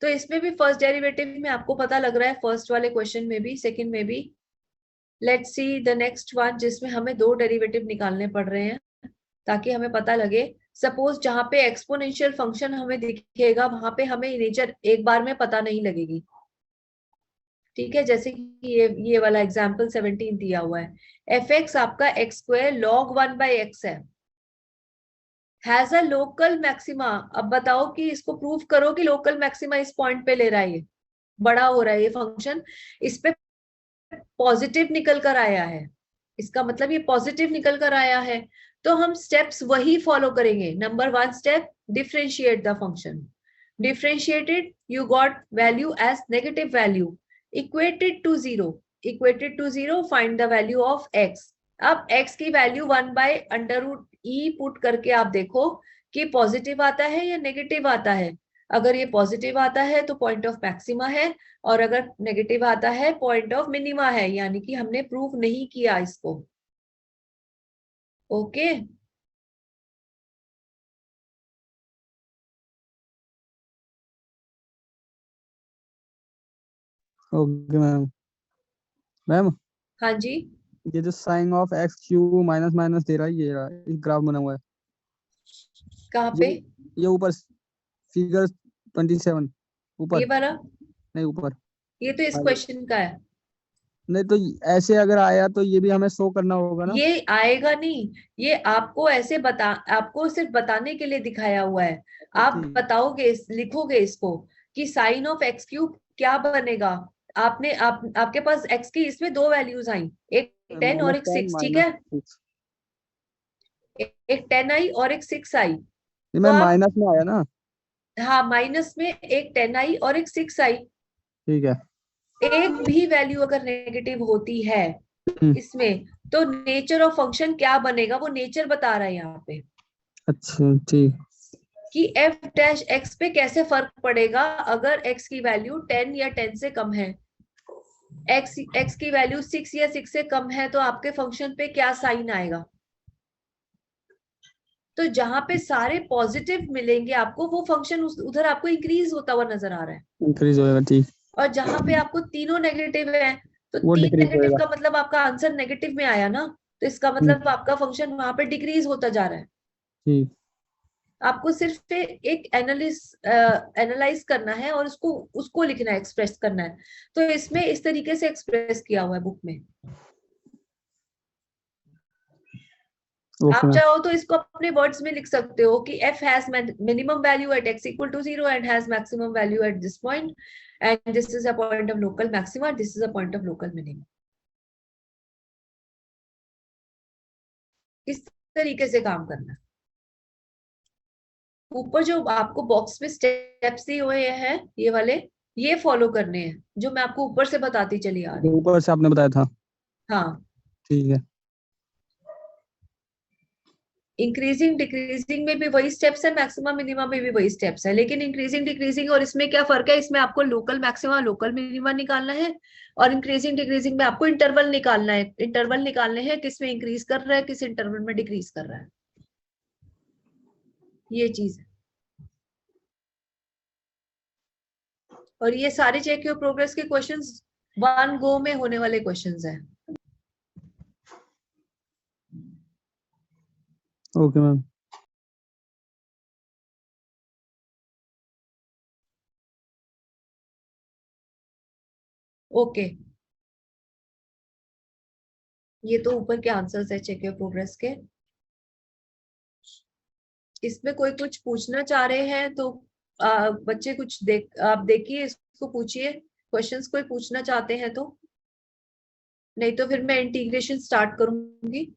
तो इसमें भी फर्स्ट डेरिवेटिव में आपको पता लग रहा है, फर्स्ट वाले क्वेश्चन में भी, सेकंड में भी। Let's see the next one, जिसमें हमें दो डेरिवेटिव निकालने पड़ रहे हैं ताकि हमें पता लगे। सपोज जहां पे एक्सपोनेंशियल फंक्शन हमें दिखेगा वहां पे हमें नेचर एक बार में पता नहीं लगेगी। ठीक है, जैसे कि ये वाला एग्जाम्पल 17 दिया हुआ है, एफ एक्स आपका एक्स स्क्वायर लॉग 1/x है, हैज अ लोकल मैक्सिमा। अब बताओ कि इसको प्रूव करो कि लोकल मैक्सिमा इस पॉइंट पे ले रहा है, ये बड़ा हो रहा है ये फंक्शन, इस पे पॉजिटिव निकल कर आया है, इसका मतलब ये पॉजिटिव निकल कर आया है। तो हम स्टेप्स वही फॉलो करेंगे। Number 1 step, differentiate the function, differentiated, you got value as negative value, equated to zero, find the value of x. अब x की वैल्यू 1/√e पुट करके आप देखो कि पॉजिटिव आता है या नेगेटिव आता है। अगर ये पॉजिटिव आता है तो पॉइंट ऑफ मैक्सिमा है, और अगर नेगेटिव आता है पॉइंट ऑफ मिनिमा है, यानी कि हमने प्रूव नहीं किया इसको। Okay, okay ma'am. मैम हाँ जी, ये जो sine of X Q minus minus दे रहा है, ये रहा, इस ग्राफ बना हुआ है, कहाँ पे? ये ऊपर फिगर 27 ऊपर, ये वाला? नहीं ऊपर। ये तो इस हाँ, क्वेश्चन का है। नहीं तो ऐसे अगर आया तो ये भी हमें शो करना होगा ना। ये आएगा नहीं, ये आपको ऐसे आपको सिर्फ बताने के लिए दिखाया हुआ है। आप ठीक। बताओगे, लिखोगे इसको कि साइन ऑफ एक्स क्यूब क्या बनेगा। आपके पास एक्स की इसमें दो वैल्यूज आई, एक 10 और एक 10 6, ठीक है, 6। एक 10 आई और एक 6 आई। नहीं तो मैम, आप, माइनस में आया ना। हाँ, माइनस में एक 10 आई और एक 6 आई। ठीक है। एक भी वैल्यू अगर नेगेटिव होती है इसमें, तो नेचर ऑफ फंक्शन क्या बनेगा, वो नेचर बता रहा है यहाँ पे अच्छा ठीक। कि एफ डैश एक्स पे कैसे फर्क पड़ेगा अगर एक्स की वैल्यू 10 या 10 से कम है, एक्स की वैल्यू 6 या 6 से कम है, तो आपके फंक्शन पे क्या साइन आएगा। तो जहां पे सारे पॉजिटिव मिलेंगे आपको, वो फंक्शन उधर आपको इंक्रीज होता हुआ नजर आ रहा है, इंक्रीज होएगा, ठीक। और जहां पे आपको तीनों नेगेटिव है, तो वो 3 डिक्रीज नेगेटिव होएगा। का मतलब आपका आंसर नेगेटिव में आया ना, तो इसका मतलब आपका फंक्शन वहां पे डिक्रीज होता जा रहा है। ठीक। आपको सिर्फ एक एनालाइज करना है और उसको उसको लिखना है, एक्सप्रेस करना है। तो इसमें इस तरीके से एक्सप्रेस किया हुआ है बुक में। आप ओके। चाहो तो इसको अपने वर्ड्स में लिख सकते हो कि f has minimum value at x equal to 0 and has maximum value at this point, and this is a point of local maxima, this is a point of local minimum। इस तरीके से काम करना। ऊपर जो आपको बॉक्स में steps दिए हुए हैं ये वाले, ये फॉलो करने हैं जो मैं आपको ऊपर से बताती चली आ रही जो हूँ। ऊपर से आपने बताया था। हाँ, ठीक है। इंक्रीजिंग डिक्रीजिंग में भी वही स्टेप्स है, मैक्सिमम मिनिमम में भी वही स्टेप्स है, लेकिन इंक्रीजिंग डिक्रीजिंग और इसमें क्या फर्क है, इसमें आपको लोकल मैक्सिमा लोकल मिनिमा निकालना है, और इंक्रीजिंग डिक्रीजिंग में आपको इंटरवल निकालना है, इंटरवल निकालने हैं किस में इंक्रीज कर रहा है किस इंटरवल में डिक्रीज कर रहा है, ये चीज है। और ये सारे चेक योर प्रोग्रेस के क्वेश्चंस 1 गो में होने वाले क्वेश्चंस हैं। Okay ma'am. ओके, ये तो ऊपर के आंसर्स है चेक योर प्रोग्रेस के। इसमें कोई कुछ पूछना चाह रहे हैं तो बच्चे कुछ आप देखिए, इसको पूछिए, क्वेश्चंस कोई पूछना चाहते हैं तो, नहीं तो फिर मैं इंटीग्रेशन स्टार्ट करूंगी।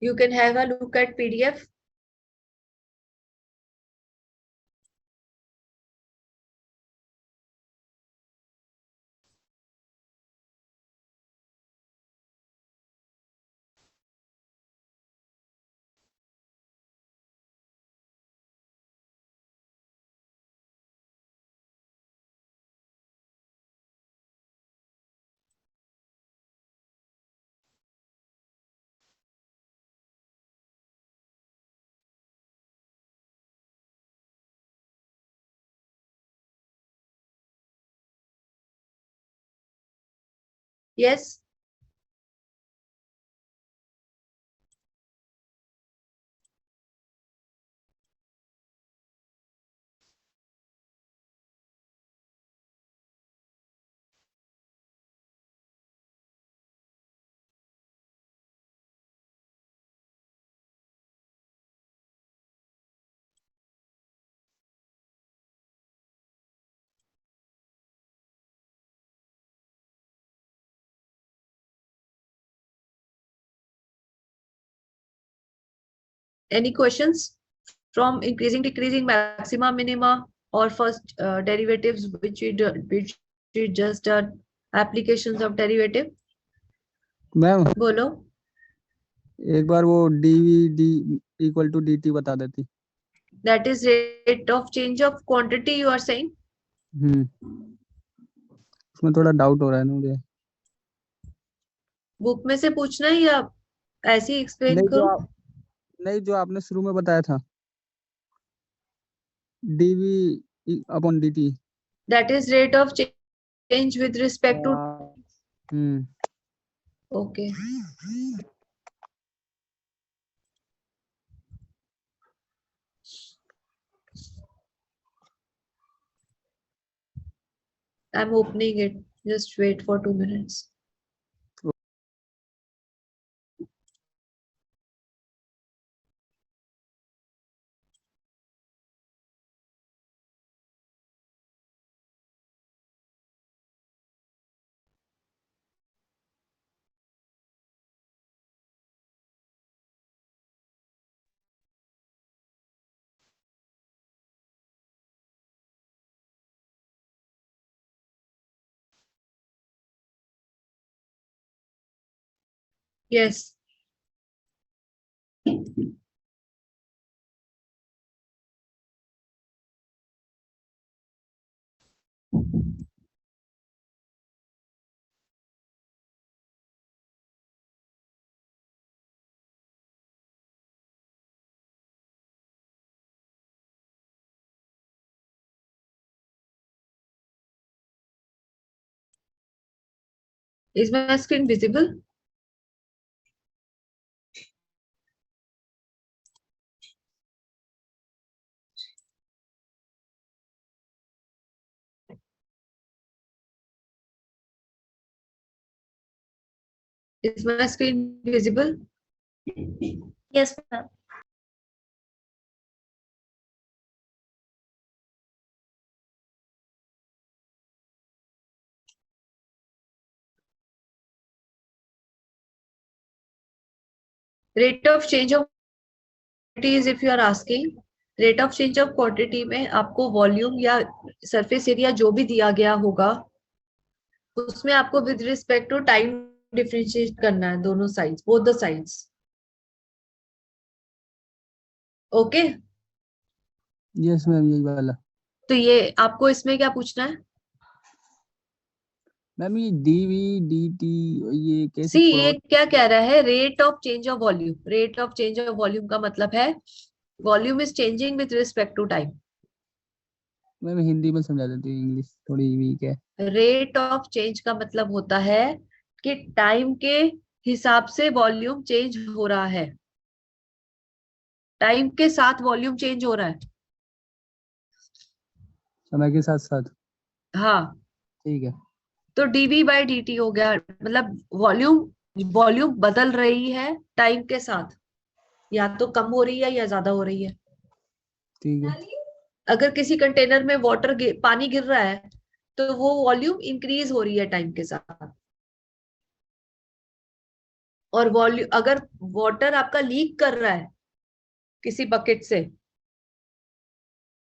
You can have a look at PDF. Yes. Any questions from increasing, decreasing, maxima, minima, or first derivatives which we just done, applications of derivative? Ma'am बोलो. एक बार वो dv इक्वल टू dt बता देती. That is rate of change of quantity you are saying. उसमें थोड़ा doubt हो रहा है ना मुझे. बुक में से पूछना है या ऐसे ही एक्सप्लेन नहीं करूं? नहीं जो आपने शुरू में बताया था dv upon dt. That is rate of change with respect to. Okay. I'm opening it. Just wait for 2 minutes. Yes. Is my screen visible? Is my screen visible? Yes, ma'am. Rate of change of quantities, if you are asking, rate of change of quantity में आपको volume या surface area जो भी दिया गया होगा उसमें आपको with respect to time differentiate करना है दोनों sides, both the sides. Okay. Yes ma'am यही वाला. तो ये आपको इसमें क्या पूछना है? मैम ये dv dt ये कैसे सी ये क्या कह रहा है? Rate of change of volume. Rate of change of volume का मतलब है volume is changing with respect to time. Ma'am Hindi में समझा देती हूँ, इंग्लिश थोड़ी वीक है. रेट ऑफ चेंज का मतलब होता है कि टाइम के हिसाब से वॉल्यूम चेंज हो रहा है. टाइम के साथ वॉल्यूम चेंज हो रहा है. समय के साथ साथ. हाँ. ठीक है. तो dv बाई dt हो गया, मतलब वॉल्यूम बदल रही है टाइम के साथ, या तो कम हो रही है या ज्यादा हो रही है. ठीक है. अगर किसी कंटेनर में पानी गिर रहा है तो वो वॉल्यूम इंक्रीज हो रही है टाइम के साथ. और वॉल्यूम अगर वाटर आपका लीक कर रहा है किसी बकेट से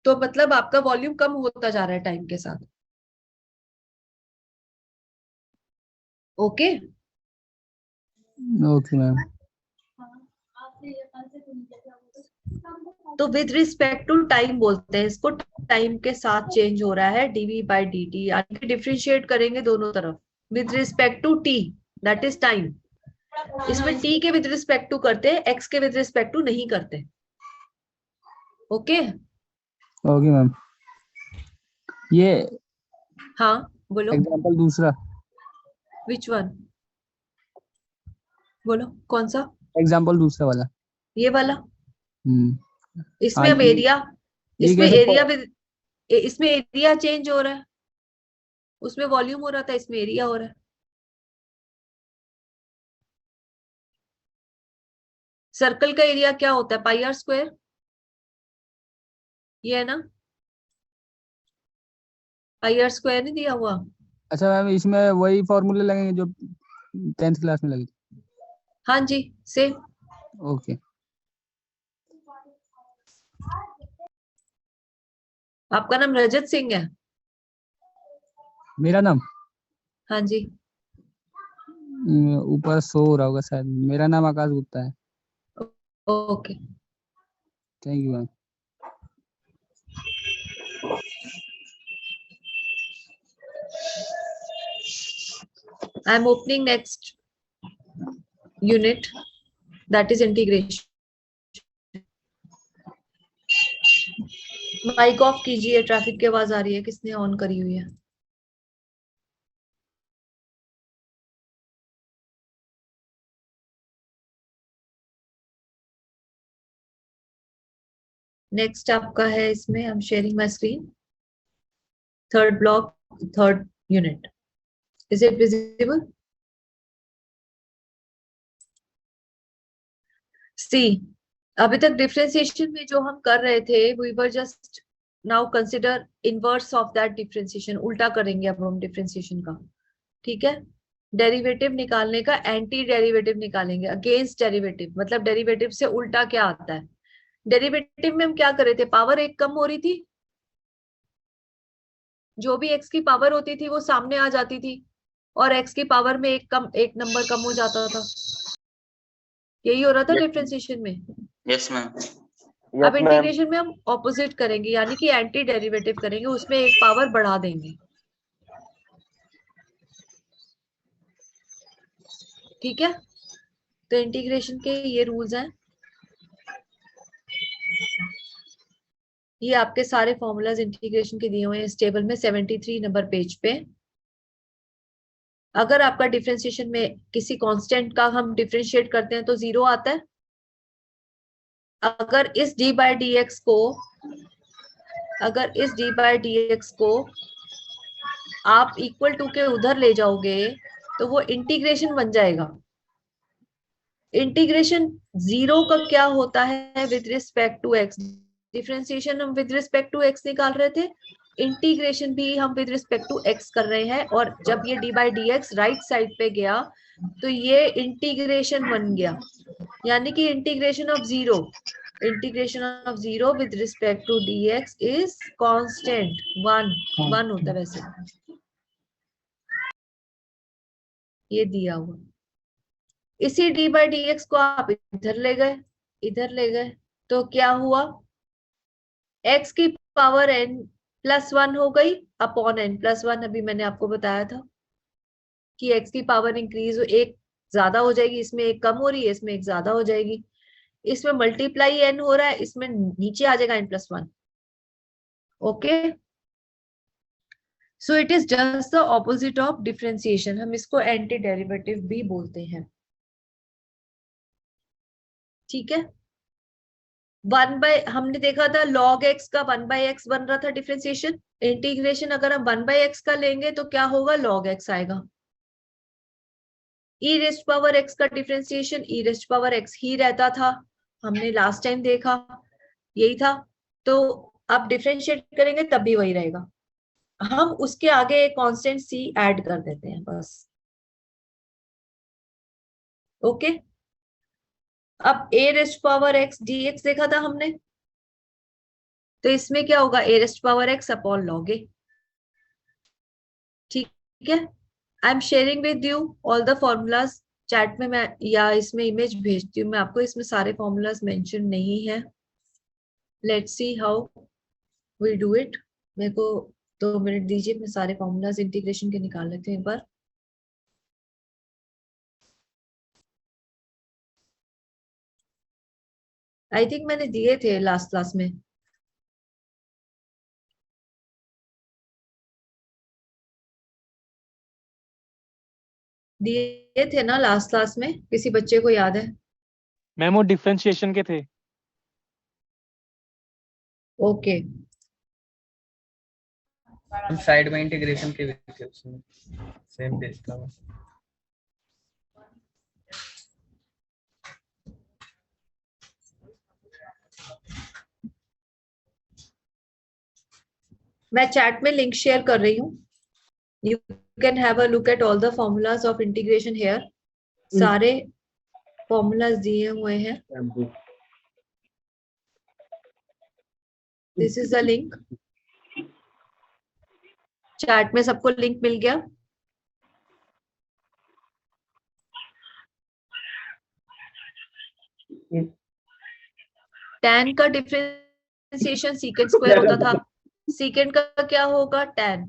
तो मतलब आपका वॉल्यूम कम होता जा रहा है टाइम के साथ. ओके. Okay ma'am. तो विद रिस्पेक्ट टू टाइम बोलते हैं इसको. टाइम के साथ चेंज हो रहा है dv बाई dt, यानी कि डिफरेंशिएट करेंगे दोनों तरफ. With respect to t, that is time. इसमें t के विद रिस्पेक्ट टू करते हैं, x के विद रिस्पेक्ट टू नहीं करते. ओके. Okay ma'am. ये हाँ बोलो. एग्जांपल दूसरा. Which one? बोलो कौन सा? एग्जाम्पल दूसरा वाला। ये वाला। इसमें हाँ अब ये एरिया, ये इसमें कैसे एरिया विद, इसमें एरिया चेंज हो रहा है, उसमें वॉल्यूम हो रहा था, इसमें एरिया हो रहा है। सर्कल का एरिया क्या होता है? पाई आर स्क्वायर, ये है ना? पाई आर स्क्वायर नहीं दिया हुआ? अच्छा मैम इसमें वही फॉर्मूले लगेंगे जो 10th क्लास में लगे थे? हाँ जी सेम। ओके। आपका नाम रजत सिंह है? मेरा नाम हाँ जी। ऊपर शो हो रहा होगा शायद। मेरा नाम आकाश गुप्ता है। Okay. Thank you ma'am. I am opening next unit, that is integration. Mic off कीजिए, ट्रैफिक की आवाज आ रही है, किसने ऑन करी हुई है? नेक्स्ट आपका है, इसमें I am sharing my screen, third block, third unit. Is it visible? See, अभी तक डिफरेंशिएशन में जो हम कर रहे थे, we were just now consider inverse of that differentiation. उल्टा करेंगे अब हम डिफरेंशिएशन का, ठीक है? डेरिवेटिव निकालने का एंटी डेरिवेटिव निकालेंगे, अगेंस्ट डेरिवेटिव, मतलब डेरिवेटिव से उल्टा क्या आता है। डेरिवेटिव में हम क्या कर रहे थे? पावर एक कम हो रही थी, जो भी एक्स की पावर होती थी वो सामने आ जाती थी, और एक्स की पावर में एक नंबर कम हो जाता था। यही हो रहा था डिफरेंशिएशन में। Yes ma'am. अब इंटीग्रेशन में हम ऑपोजिट करेंगे, यानी कि एंटी डेरिवेटिव करेंगे, उसमें एक पावर बढ़ा देंगे, ठीक है? तो इंटीग्रेशन के ये रूल्स हैं। ये आपके सारे फॉर्मूलाज इंटीग्रेशन के दिए हुए हैं इस टेबल में, 73 नंबर पेज पे। अगर आपका डिफरेंशिएशन में किसी कांस्टेंट का हम डिफरेंशिएट करते हैं तो 0 आता है। अगर इस d बाय डी एक्स को आप इक्वल टू के उधर ले जाओगे तो वो इंटीग्रेशन बन जाएगा। इंटीग्रेशन 0 का क्या होता है with respect to x? Differentiation हम विद रिस्पेक्ट टू एक्स निकाल रहे थे, इंटीग्रेशन भी हम विद रिस्पेक्ट टू एक्स कर रहे हैं, और जब ये d by d x right side पे गया तो ये इंटीग्रेशन बन गया, यानी कि integration of 0 with respect to dx is constant 1 होता है वैसे, ये दिया हुआ। इसी d बाई डी एक्स को आप इधर ले गए तो क्या हुआ? x की पावर n प्लस 1 हो गई अपॉन n प्लस 1। अभी मैंने आपको बताया था कि x की पावर इंक्रीज, एक ज्यादा हो जाएगी, इसमें एक कम हो रही है, इसमें एक ज्यादा हो जाएगी, इसमें मल्टीप्लाई n हो रहा है, इसमें नीचे आ जाएगा n plus 1। Okay, so it is just the opposite of differentiation. हम इसको एंटी डेरिवेटिव भी बोलते हैं, ठीक है? हमने देखा था log x का 1/x बन रहा था डिफरेंशिएशन। इंटीग्रेशन अगर हम 1/x का लेंगे तो क्या होगा? log x आएगा। e रेस्ट पावर x का differentiation e rest power x ही रहता था, हमने लास्ट टाइम देखा यही था। तो अब डिफरेंशिएट करेंगे तब भी वही रहेगा, हम उसके आगे एक कांस्टेंट c ऐड कर देते हैं बस। ओके, अब a rest power x dx देखा था हमने, तो इसमें क्या होगा? a rest power x upon log a, ठीक है? आई am sharing with you all the formulas chat में, मैं या इसमें इमेज भेजती हूँ मैं आपको, इसमें सारे फॉर्मूलाज मेंशन नहीं है। Let's see how we do it. मेरे को 2 मिनट दीजिए, मैं सारे फॉर्मूलाज इंटीग्रेशन के निकाल लेती हूँ एक बार। आई थिंक मैंने दिए थे लास्ट क्लास में। दिए थे ना लास्ट क्लास में, किसी बच्चे को याद है? मैम वो डिफरेंशिएशन के थे। ओके, हम साइड में इंटीग्रेशन के भी थे उसमें, सेम पेज था वो। मैं चैट में लिंक शेयर कर रही हूँ। You can have a look at all the formulas of integration here. सारे फॉर्मूलाज दिए हुए हैं। This is the link. Chat में सबको लिंक मिल गया? tan का डिफरेंशिएशन सीकेंट स्क्वायर होता था। सीकेंट का क्या होगा? tan।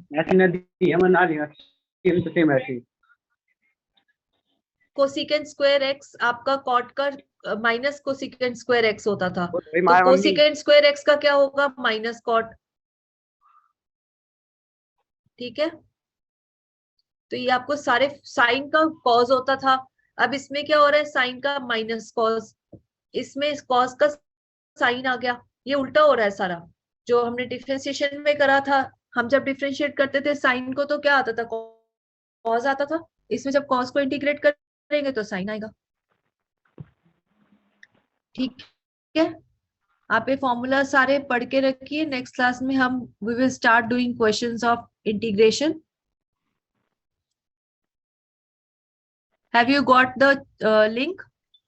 कोसिकेंट स्क्वायर एक्स आपका कॉट का माइनस कोसिकेंट स्क्वायर एक्स होता था, तो कोसिकेंट स्क्वायर एक्स का क्या होगा? Minus cot. ठीक है, तो ये आपको सारे साइन का कॉज होता था। अब इसमें क्या हो रहा है? साइन का माइनस कॉज, इसमें कॉज का साइन आ गया। ये उल्टा हो रहा है सारा। जो हमने डिफरेंशिएशन में करा था, हम जब डिफरेंशिएट करते थे साइन को तो क्या आता था? कॉज आता था। इसमें जब कॉज को इंटीग्रेट करेंगे तो साइन आएगा। ठीक है, आप ये फॉर्मूला सारे पढ़ के रखिए। नेक्स्ट क्लास में हम we will start doing questions of integration. Have you got the link?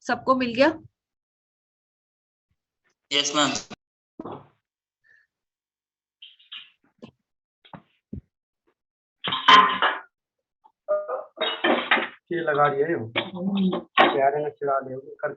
सबको मिल गया? Yes ma'am. लगा दिया चिढ़ा दिया।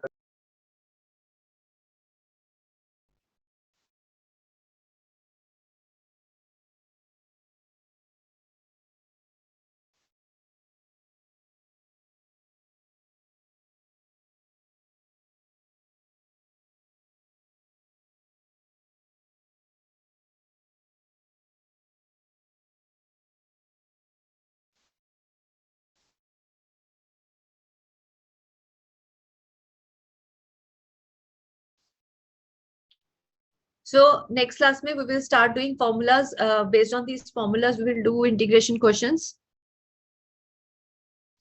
So next class में we will start doing formulas. Based on these formulas, we will do integration questions.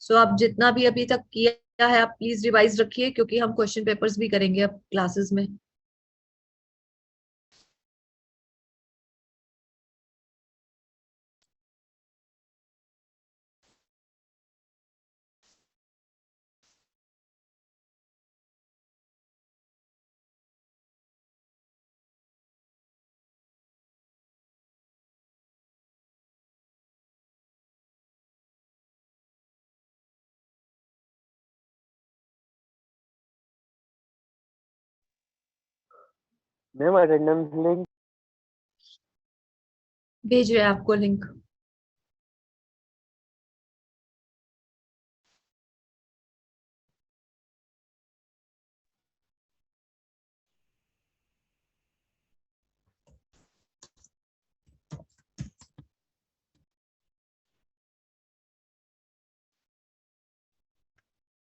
So आप जितना भी अभी तक किया है आप प्लीज रिवाइज रखिए, क्योंकि हम क्वेश्चन पेपर्स भी करेंगे अब क्लासेस में। मैम अटेंडेंस लिंक भेज रहे हैं आपको लिंक।